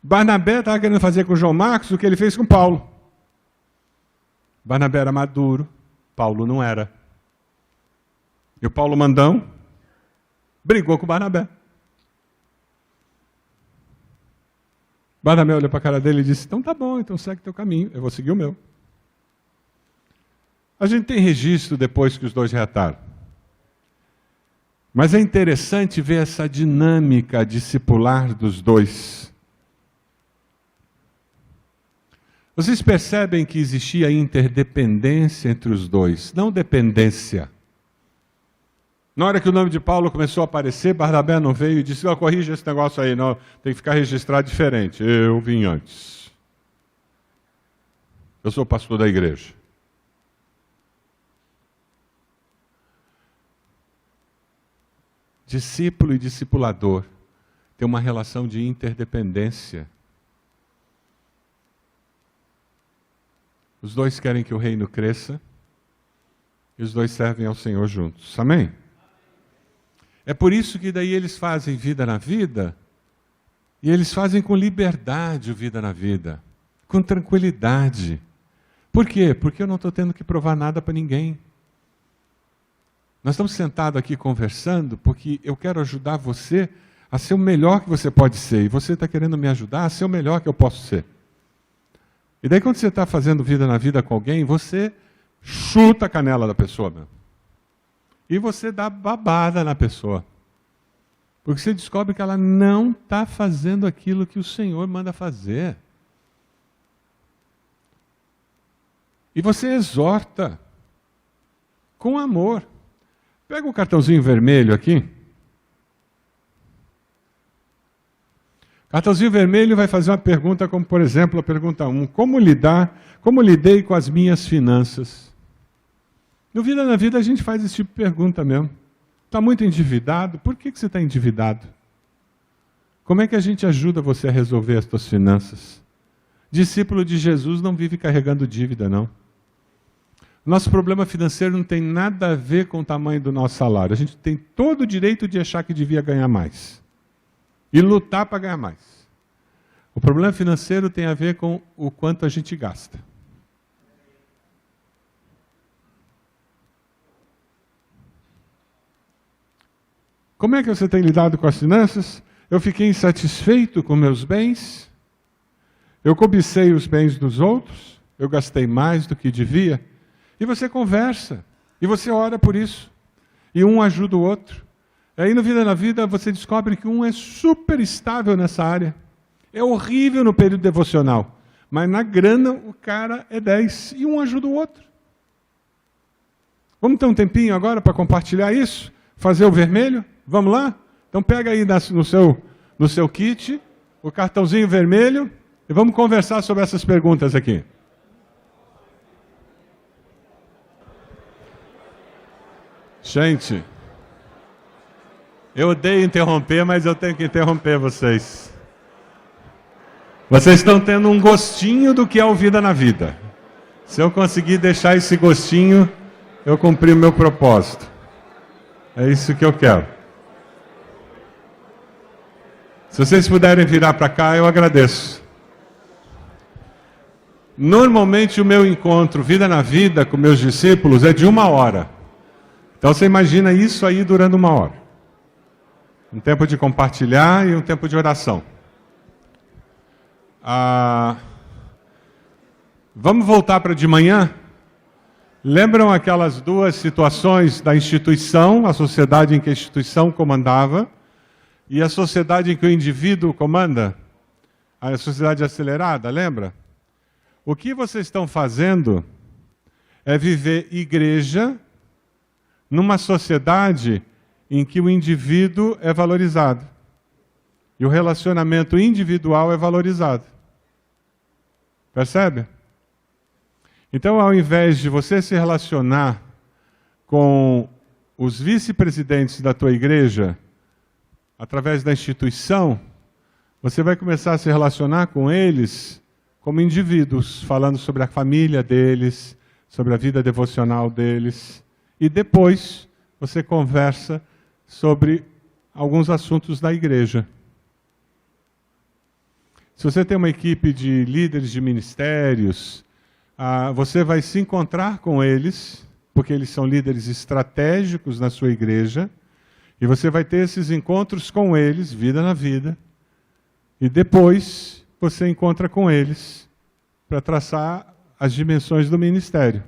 Barnabé estava querendo fazer com João Marcos o que ele fez com Paulo. Barnabé era maduro, Paulo não era. E o Paulo mandão brigou com Barnabé. Barnabé olhou para a cara dele e disse: então tá bom, então segue teu caminho, eu vou seguir o meu. A gente tem registro depois que os dois reataram. Mas é interessante ver essa dinâmica discipular dos dois. Vocês percebem que existia interdependência entre os dois, não dependência. Na hora que o nome de Paulo começou a aparecer, Barnabé não veio e disse: corrija esse negócio aí, não, tem que ficar registrado diferente. Eu vim antes. Eu sou pastor da igreja. Discípulo e discipulador têm uma relação de interdependência. Os dois querem que o reino cresça e os dois servem ao Senhor juntos. Amém? É por isso que daí eles fazem vida na vida e eles fazem com liberdade o vida na vida, com tranquilidade. Por quê? Porque eu não estou tendo que provar nada para ninguém. Nós estamos sentados aqui conversando porque eu quero ajudar você a ser o melhor que você pode ser. E você está querendo me ajudar a ser o melhor que eu posso ser. E daí quando você está fazendo vida na vida com alguém, você chuta a canela da pessoa mesmo. E você dá babada na pessoa. Porque você descobre que ela não está fazendo aquilo que o Senhor manda fazer. E você exorta com amor. Pega o cartãozinho vermelho aqui. Cartãozinho vermelho vai fazer uma pergunta como, por exemplo, a pergunta 1. Como lidei com as minhas finanças? No Vida na Vida a gente faz esse tipo de pergunta mesmo. Está muito endividado? Por que você está endividado? Como é que a gente ajuda você a resolver as suas finanças? Discípulo de Jesus não vive carregando dívida, não. Nosso problema financeiro não tem nada a ver com o tamanho do nosso salário. A gente tem todo o direito de achar que devia ganhar mais. E lutar para ganhar mais. O problema financeiro tem a ver com o quanto a gente gasta. Como é que você tem lidado com as finanças? Eu fiquei insatisfeito com meus bens? Eu cobicei os bens dos outros? Eu gastei mais do que devia? E você conversa. E você ora por isso. E um ajuda o outro. Aí no Vida na Vida você descobre que um é super estável nessa área. É horrível no período devocional. Mas na grana o cara é 10 e um ajuda o outro. Vamos ter um tempinho agora para compartilhar isso? Fazer o vermelho? Vamos lá? Então pega aí no seu kit o cartãozinho vermelho e vamos conversar sobre essas perguntas aqui. Gente, eu odeio interromper, mas eu tenho que interromper vocês. Vocês estão tendo um gostinho do que é o Vida na Vida. Se eu conseguir deixar esse gostinho, eu cumpri o meu propósito. É isso que eu quero. Se vocês puderem virar para cá, eu agradeço. Normalmente o meu encontro Vida na Vida com meus discípulos é de 1 hora. Então você imagina isso aí durando 1 hora. Um tempo de compartilhar e um tempo de oração. Vamos voltar para de manhã? Lembram aquelas duas situações da instituição, a sociedade em que a instituição comandava, e a sociedade em que o indivíduo comanda? A sociedade acelerada, lembra? O que vocês estão fazendo é viver igreja numa sociedade em que o indivíduo é valorizado. E o relacionamento individual é valorizado. Percebe? Então, ao invés de você se relacionar com os vice-presidentes da tua igreja, através da instituição, você vai começar a se relacionar com eles como indivíduos, falando sobre a família deles, sobre a vida devocional deles. E depois você conversa sobre alguns assuntos da igreja. Se você tem uma equipe de líderes de ministérios, você vai se encontrar com eles, porque eles são líderes estratégicos na sua igreja, e você vai ter esses encontros com eles, Vida na Vida, e depois você encontra com eles para traçar as dimensões do ministério.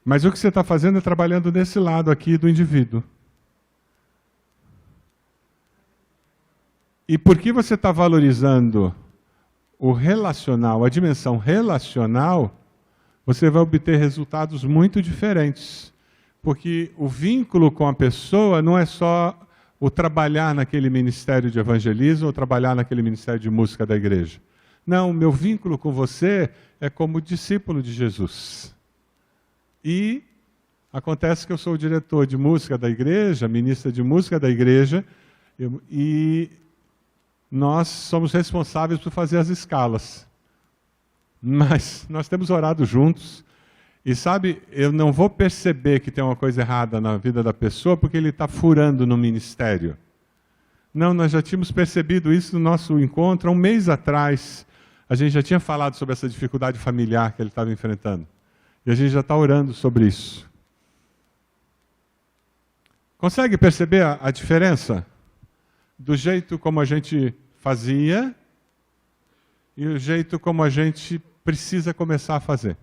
Mas o que você está fazendo é trabalhando nesse lado aqui do indivíduo. E porque você está valorizando o relacional, a dimensão relacional, você vai obter resultados muito diferentes. Porque o vínculo com a pessoa não é só o trabalhar naquele ministério de evangelismo ou trabalhar naquele ministério de música da igreja. Não, o meu vínculo com você é como discípulo de Jesus. E acontece que eu sou o diretor de música da igreja, ministra de música da igreja, e nós somos responsáveis por fazer as escalas. Mas nós temos orado juntos. E sabe, eu não vou perceber que tem uma coisa errada na vida da pessoa porque ele está furando no ministério. Não, nós já tínhamos percebido isso no nosso encontro há 1 mês atrás. A gente já tinha falado sobre essa dificuldade familiar que ele estava enfrentando. E a gente já está orando sobre isso. Consegue perceber a diferença do jeito como a gente fazia e o jeito como a gente precisa começar a fazer?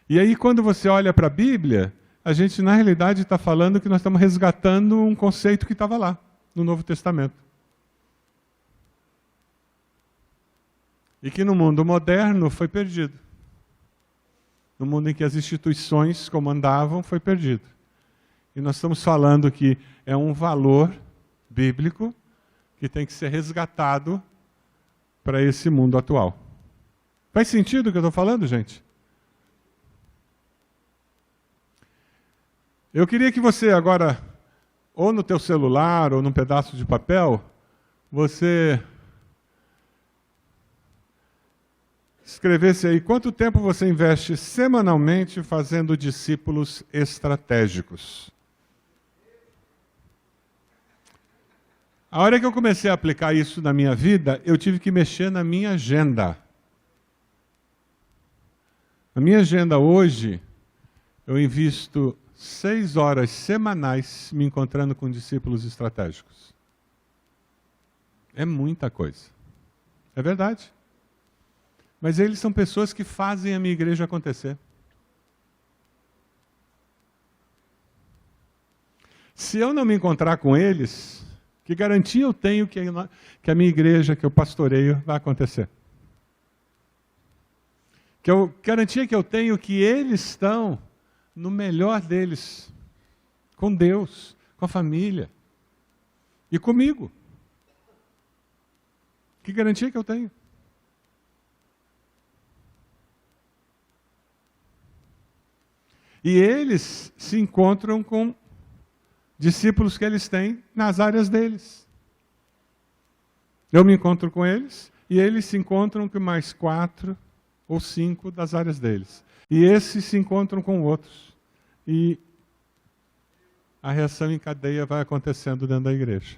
E aí, quando você olha para a Bíblia, a gente, na realidade, está falando que nós estamos resgatando um conceito que estava lá, no Novo Testamento. E que no mundo moderno foi perdido. no mundo em que as instituições comandavam, foi perdido. E nós estamos falando que é um valor bíblico que tem que ser resgatado para esse mundo atual. Faz sentido o que eu estou falando, gente? Eu queria que você agora, ou no teu celular, ou num pedaço de papel, você escrevesse aí quanto tempo você investe semanalmente fazendo discípulos estratégicos. A hora que eu comecei a aplicar isso na minha vida, eu tive que mexer na minha agenda. Na minha agenda hoje, eu invisto 6 horas semanais me encontrando com discípulos estratégicos. É muita coisa. É verdade. Mas eles são pessoas que fazem a minha igreja acontecer. Se eu não me encontrar com eles, que garantia eu tenho que a minha igreja, que eu pastoreio, vai acontecer? Garantia que eu tenho que eles estão no melhor deles, com Deus, com a família e comigo. Que garantia que eu tenho? E eles se encontram com discípulos que eles têm nas áreas deles. Eu me encontro com eles e eles se encontram com mais 4 ou 5 das áreas deles. E esses se encontram com outros. E a reação em cadeia vai acontecendo dentro da igreja.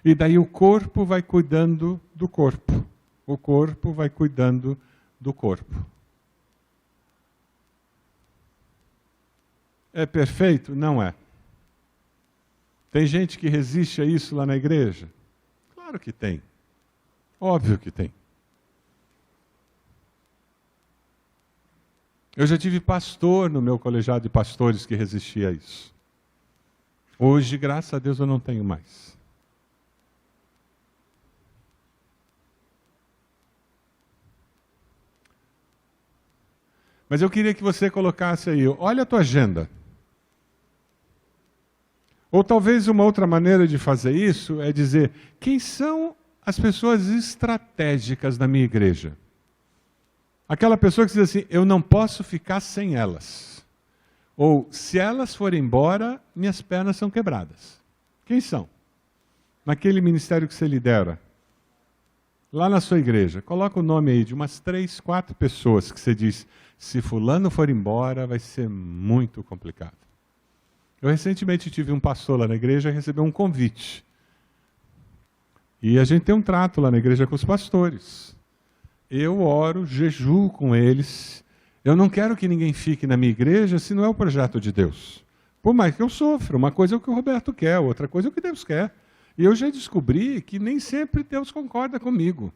E daí o corpo vai cuidando do corpo. O corpo vai cuidando do corpo. É perfeito? Não é. Tem gente que resiste a isso lá na igreja? Claro que tem. Óbvio que tem. Eu já tive pastor no meu colegiado de pastores que resistia a isso. Hoje, graças a Deus, eu não tenho mais. Mas eu queria que você colocasse aí, olha a tua agenda. Ou talvez uma outra maneira de fazer isso é dizer, quem são as pessoas estratégicas da minha igreja? Aquela pessoa que diz assim, eu não posso ficar sem elas. Ou, se elas forem embora, minhas pernas são quebradas. Quem são? Naquele ministério que você lidera, lá na sua igreja, coloca o nome aí de umas 3, 4 pessoas que você diz, se fulano for embora, vai ser muito complicado. Eu recentemente tive um pastor lá na igreja que recebeu um convite. E a gente tem um trato lá na igreja com os pastores. Eu oro, jejuo com eles. Eu não quero que ninguém fique na minha igreja se não é o projeto de Deus. Por mais que eu sofra, uma coisa é o que o Roberto quer, outra coisa é o que Deus quer. E eu já descobri que nem sempre Deus concorda comigo.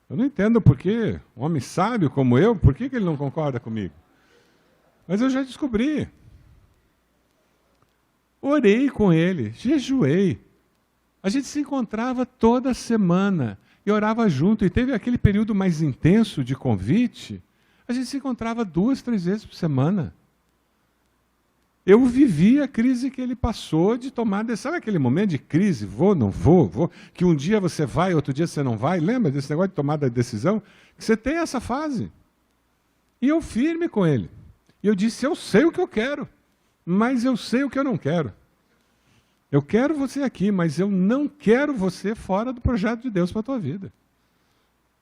Eu não entendo por quê. Um homem sábio como eu, por que ele não concorda comigo? Mas eu já descobri. Orei com ele, jejuei. A gente se encontrava toda semana e orava junto. E teve aquele período mais intenso de convite, a gente se encontrava 2, 3 vezes por semana. Eu vivi a crise que ele passou de tomar, sabe aquele momento de crise, vou, não vou, vou, que um dia você vai, outro dia você não vai, lembra desse negócio de tomada de decisão? Que você tem essa fase. E eu firme com ele. E eu disse, eu sei o que eu quero, mas eu sei o que eu não quero. Eu quero você aqui, mas eu não quero você fora do projeto de Deus para a tua vida.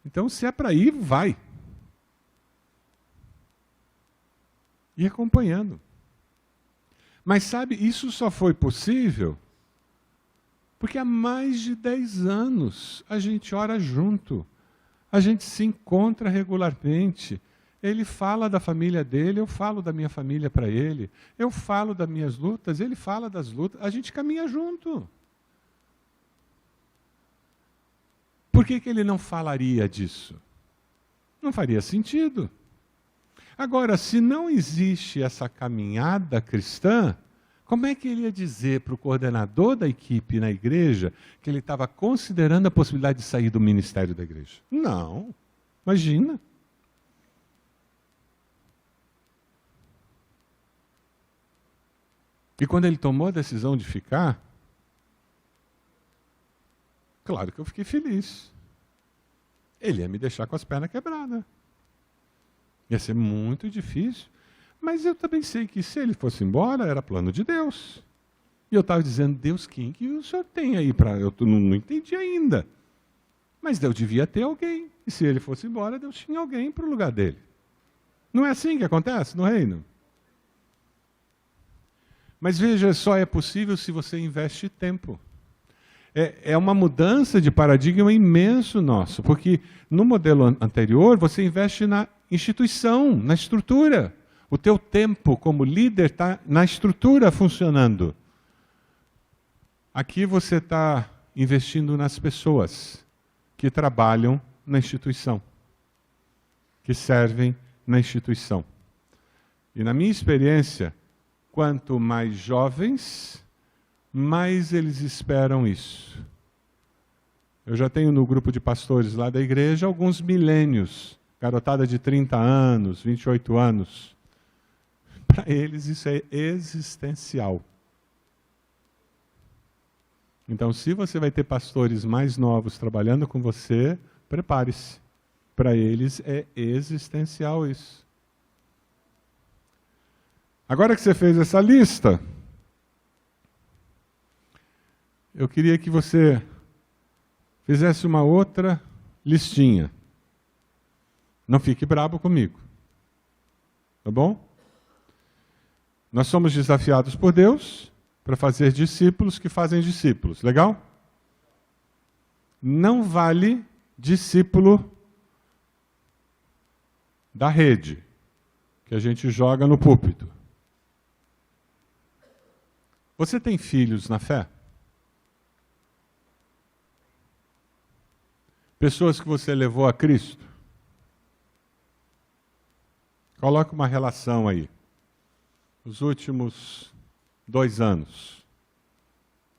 Então, se é para ir, vai. E acompanhando. Mas sabe, isso só foi possível porque há mais de 10 anos a gente ora junto. A gente se encontra regularmente. Ele fala da família dele, eu falo da minha família para ele. Eu falo das minhas lutas, ele fala das lutas. A gente caminha junto. Por que ele não falaria disso? Não faria sentido. Agora, se não existe essa caminhada cristã, como é que ele ia dizer para o coordenador da equipe na igreja que ele estava considerando a possibilidade de sair do ministério da igreja? Não, imagina. E quando ele tomou a decisão de ficar, claro que eu fiquei feliz. Ele ia me deixar com as pernas quebradas. Ia ser muito difícil. Mas eu também sei que se ele fosse embora, era plano de Deus. E eu estava dizendo, Deus, quem que o senhor tem aí para... Eu não entendi ainda. Mas Deus devia ter alguém. E se ele fosse embora, Deus tinha alguém para o lugar dele. Não é assim que acontece no reino? Mas veja, só é possível se você investe tempo. É uma mudança de paradigma imenso nosso, porque no modelo anterior você investe na instituição, na estrutura. O teu tempo como líder está na estrutura funcionando. Aqui você está investindo nas pessoas que trabalham na instituição, que servem na instituição. E na minha experiência, quanto mais jovens, mais eles esperam isso. Eu já tenho no grupo de pastores lá da igreja alguns milênios, garotada de 30 anos, 28 anos. Para eles isso é existencial. Então, se você vai ter pastores mais novos trabalhando com você, prepare-se. Para eles é existencial isso. Agora que você fez essa lista, eu queria que você fizesse uma outra listinha. Não fique bravo comigo. Tá bom? Nós somos desafiados por Deus para fazer discípulos que fazem discípulos. Legal? Não vale discípulo da rede, que a gente joga no púlpito. Você tem filhos na fé? Pessoas que você levou a Cristo? Coloque uma relação aí. Os últimos 2 anos.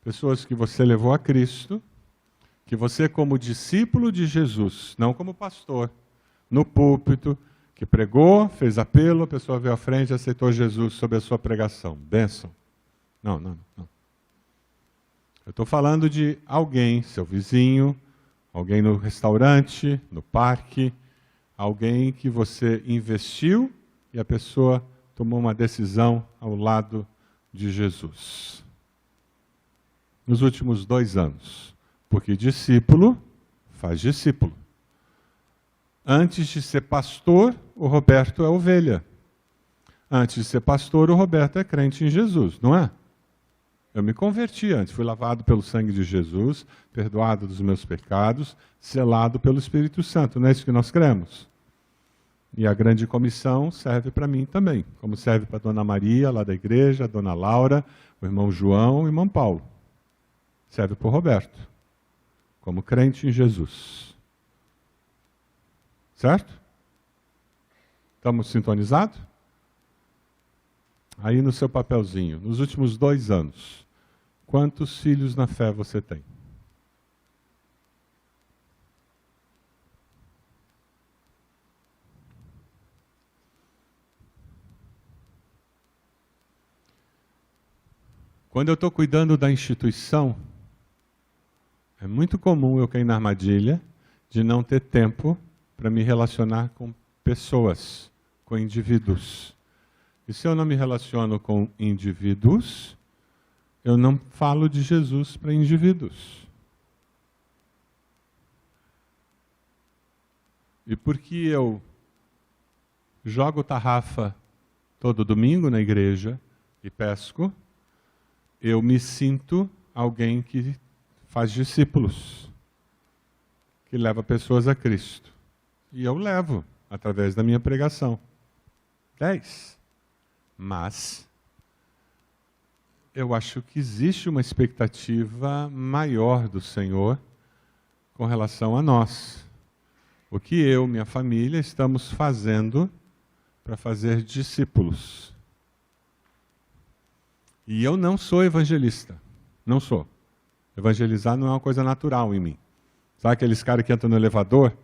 Pessoas que você levou a Cristo, que você como discípulo de Jesus, não como pastor, no púlpito, que pregou, fez apelo, a pessoa veio à frente e aceitou Jesus sob a sua pregação. Bênção. Não. Eu estou falando de alguém, seu vizinho, alguém no restaurante, no parque, alguém que você investiu e a pessoa tomou uma decisão ao lado de Jesus. Nos últimos 2 anos. Porque discípulo faz discípulo. Antes de ser pastor, o Roberto é ovelha. Antes de ser pastor, o Roberto é crente em Jesus, não é? Eu me converti antes, fui lavado pelo sangue de Jesus, perdoado dos meus pecados, selado pelo Espírito Santo. Não é isso que nós cremos? E a grande comissão serve para mim também, como serve para a Dona Maria, lá da igreja, a Dona Laura, o irmão João e o irmão Paulo. Serve para o Roberto, como crente em Jesus. Certo? Estamos sintonizados? Aí no seu papelzinho, nos últimos 2 anos, quantos filhos na fé você tem? Quando eu estou cuidando da instituição, é muito comum eu cair na armadilha de não ter tempo para me relacionar com pessoas, com indivíduos. E se eu não me relaciono com indivíduos, eu não falo de Jesus para indivíduos. E porque eu jogo tarrafa todo domingo na igreja e pesco, eu me sinto alguém que faz discípulos, que leva pessoas a Cristo. E eu levo, através da minha pregação. 10. Mas eu acho que existe uma expectativa maior do Senhor com relação a nós. O que eu, minha família, estamos fazendo para fazer discípulos. E eu não sou evangelista. Não sou. Evangelizar não é uma coisa natural em mim. Sabe aqueles caras que entram no elevador?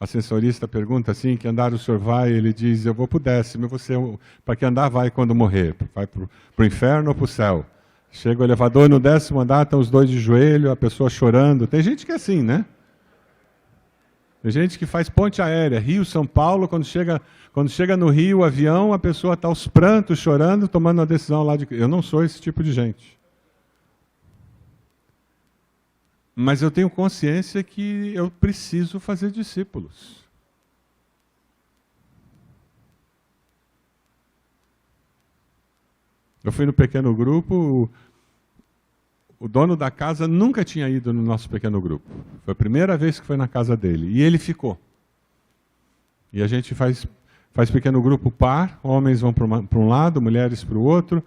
ascensorista pergunta assim, que andar o senhor vai? Ele diz, eu vou para o 10º, você para que andar vai quando morrer? Vai para o inferno ou para o céu? Chega o elevador no 10º andar, estão os dois de joelho, a pessoa chorando. Tem gente que é assim, né? Tem gente que faz ponte aérea, Rio, São Paulo, quando chega no Rio, o avião, a pessoa está aos prantos, chorando, tomando uma decisão lá de... Eu não sou esse tipo de gente. Mas eu tenho consciência que eu preciso fazer discípulos. Eu fui no pequeno grupo, o dono da casa nunca tinha ido no nosso pequeno grupo. Foi a primeira vez que foi na casa dele. E ele ficou. E a gente faz pequeno grupo par, homens vão para um lado, mulheres para o outro.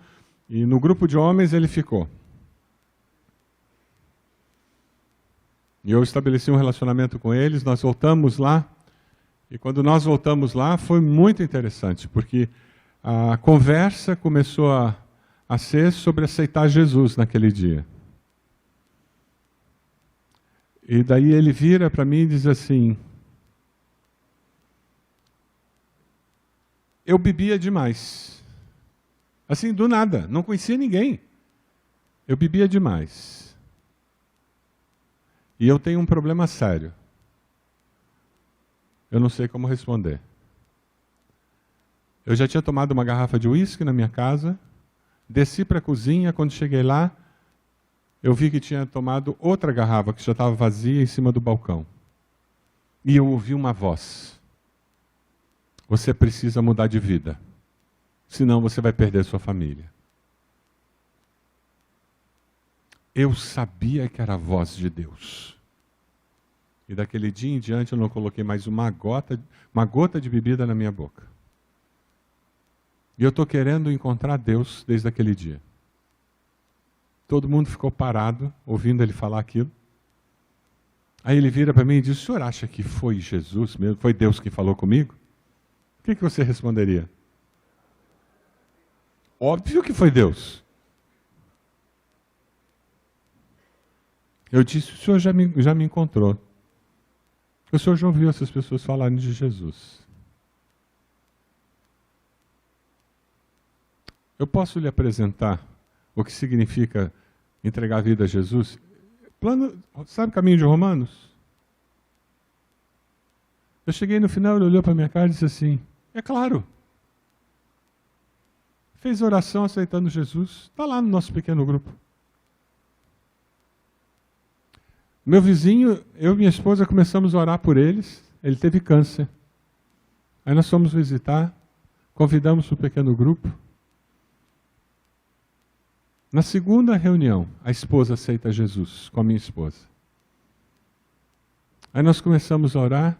E no grupo de homens ele ficou. E eu estabeleci um relacionamento com eles, nós voltamos lá. E quando nós voltamos lá, foi muito interessante, porque a conversa começou a ser sobre aceitar Jesus naquele dia. E daí ele vira para mim e diz assim, eu bebia demais. Assim, do nada, não conhecia ninguém. Eu bebia demais. E eu tenho um problema sério. Eu não sei como responder. Eu já tinha tomado uma garrafa de uísque na minha casa, desci para a cozinha, quando cheguei lá, eu vi que tinha tomado outra garrafa, que já estava vazia, em cima do balcão. E eu ouvi uma voz. Você precisa mudar de vida, senão você vai perder sua família. Eu sabia que era a voz de Deus. E daquele dia em diante eu não coloquei mais uma gota de bebida na minha boca. E eu estou querendo encontrar Deus desde aquele dia. Todo mundo ficou parado, ouvindo ele falar aquilo. Aí ele vira para mim e diz, o senhor acha que foi Jesus mesmo? Foi Deus que falou comigo? O que você responderia? Óbvio que foi Deus. Eu disse, o senhor já me encontrou. O senhor já ouviu essas pessoas falarem de Jesus. Eu posso lhe apresentar o que significa entregar a vida a Jesus? Sabe o caminho de Romanos? Eu cheguei no final, ele olhou para a minha cara e disse assim, é claro. Fez oração aceitando Jesus, está lá no nosso pequeno grupo. Meu vizinho, eu e minha esposa começamos a orar por eles, ele teve câncer. Aí nós fomos visitar, convidamos para o pequeno grupo. Na segunda reunião, a esposa aceita Jesus com a minha esposa. Aí nós começamos a orar,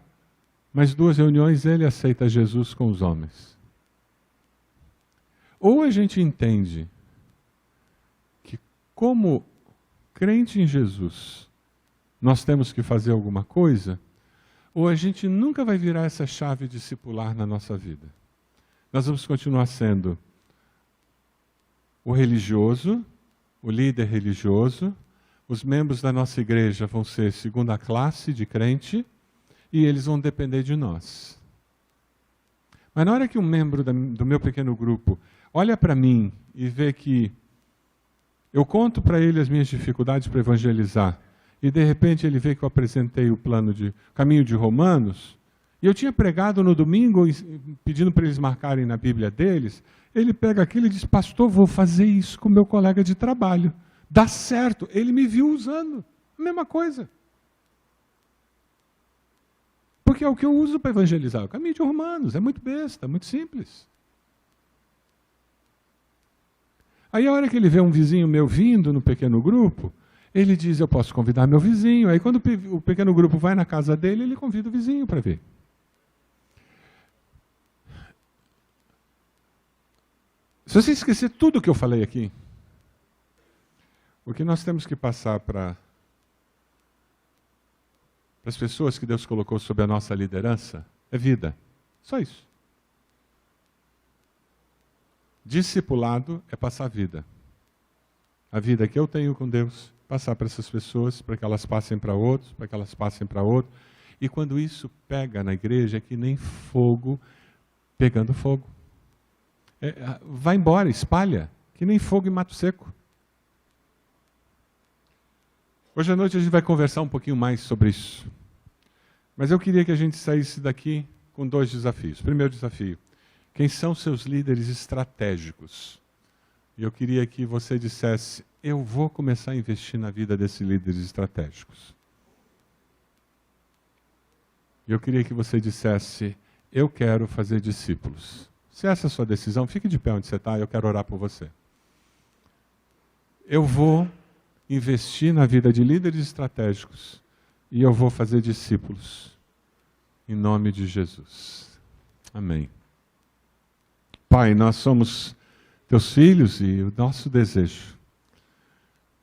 mais 2 reuniões ele aceita Jesus com os homens. Ou a gente entende que como crente em Jesus, nós temos que fazer alguma coisa, ou a gente nunca vai virar essa chave discipular na nossa vida. Nós vamos continuar sendo o religioso, o líder religioso, os membros da nossa igreja vão ser segunda classe de crente, e eles vão depender de nós. Mas na hora que um membro do meu pequeno grupo olha para mim e vê que eu conto para ele as minhas dificuldades para evangelizar, e de repente ele vê que eu apresentei o caminho de Romanos, e eu tinha pregado no domingo, pedindo para eles marcarem na Bíblia deles, ele pega aquilo e diz, pastor, vou fazer isso com meu colega de trabalho. Dá certo, ele me viu usando, a mesma coisa. Porque é o que eu uso para evangelizar, o caminho de Romanos, é muito besta, muito simples. Aí a hora que ele vê um vizinho meu vindo no pequeno grupo, ele diz, eu posso convidar meu vizinho. Aí quando o pequeno grupo vai na casa dele, ele convida o vizinho para ver. Se você esquecer tudo o que eu falei aqui, o que nós temos que passar para as pessoas que Deus colocou sob a nossa liderança é vida. Só isso. Discipulado é passar vida. A vida que eu tenho com Deus, passar para essas pessoas, para que elas passem para outros, para que elas passem para outros. E quando isso pega na igreja, é que nem fogo pegando fogo. Vai embora, espalha, que nem fogo em mato seco. Hoje à noite a gente vai conversar um pouquinho mais sobre isso. Mas eu queria que a gente saísse daqui com 2 desafios. Primeiro desafio, quem são seus líderes estratégicos? E eu queria que você dissesse, eu vou começar a investir na vida desses líderes estratégicos. E eu queria que você dissesse, eu quero fazer discípulos. Se essa é a sua decisão, fique de pé onde você está, eu quero orar por você. Eu vou investir na vida de líderes estratégicos e eu vou fazer discípulos. Em nome de Jesus. Amém. Pai, nós somos teus filhos e o nosso desejo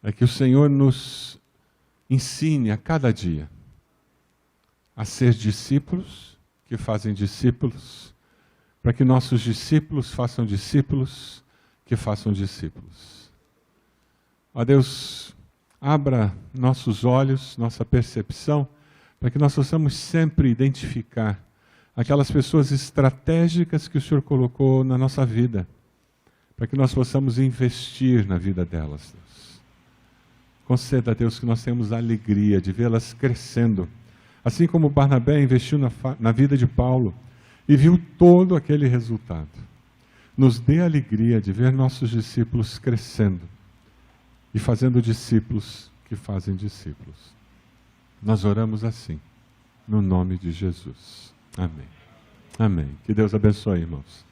é que o Senhor nos ensine a cada dia a ser discípulos que fazem discípulos, para que nossos discípulos façam discípulos que façam discípulos. Ó Deus, abra nossos olhos, nossa percepção, para que nós possamos sempre identificar aquelas pessoas estratégicas que o Senhor colocou na nossa vida, para que nós possamos investir na vida delas, Deus. Conceda, Deus, que nós tenhamos a alegria de vê-las crescendo, assim como Barnabé investiu na vida de Paulo e viu todo aquele resultado. Nos dê a alegria de ver nossos discípulos crescendo e fazendo discípulos que fazem discípulos. Nós oramos assim, no nome de Jesus. Amém. Amém. Que Deus abençoe, irmãos.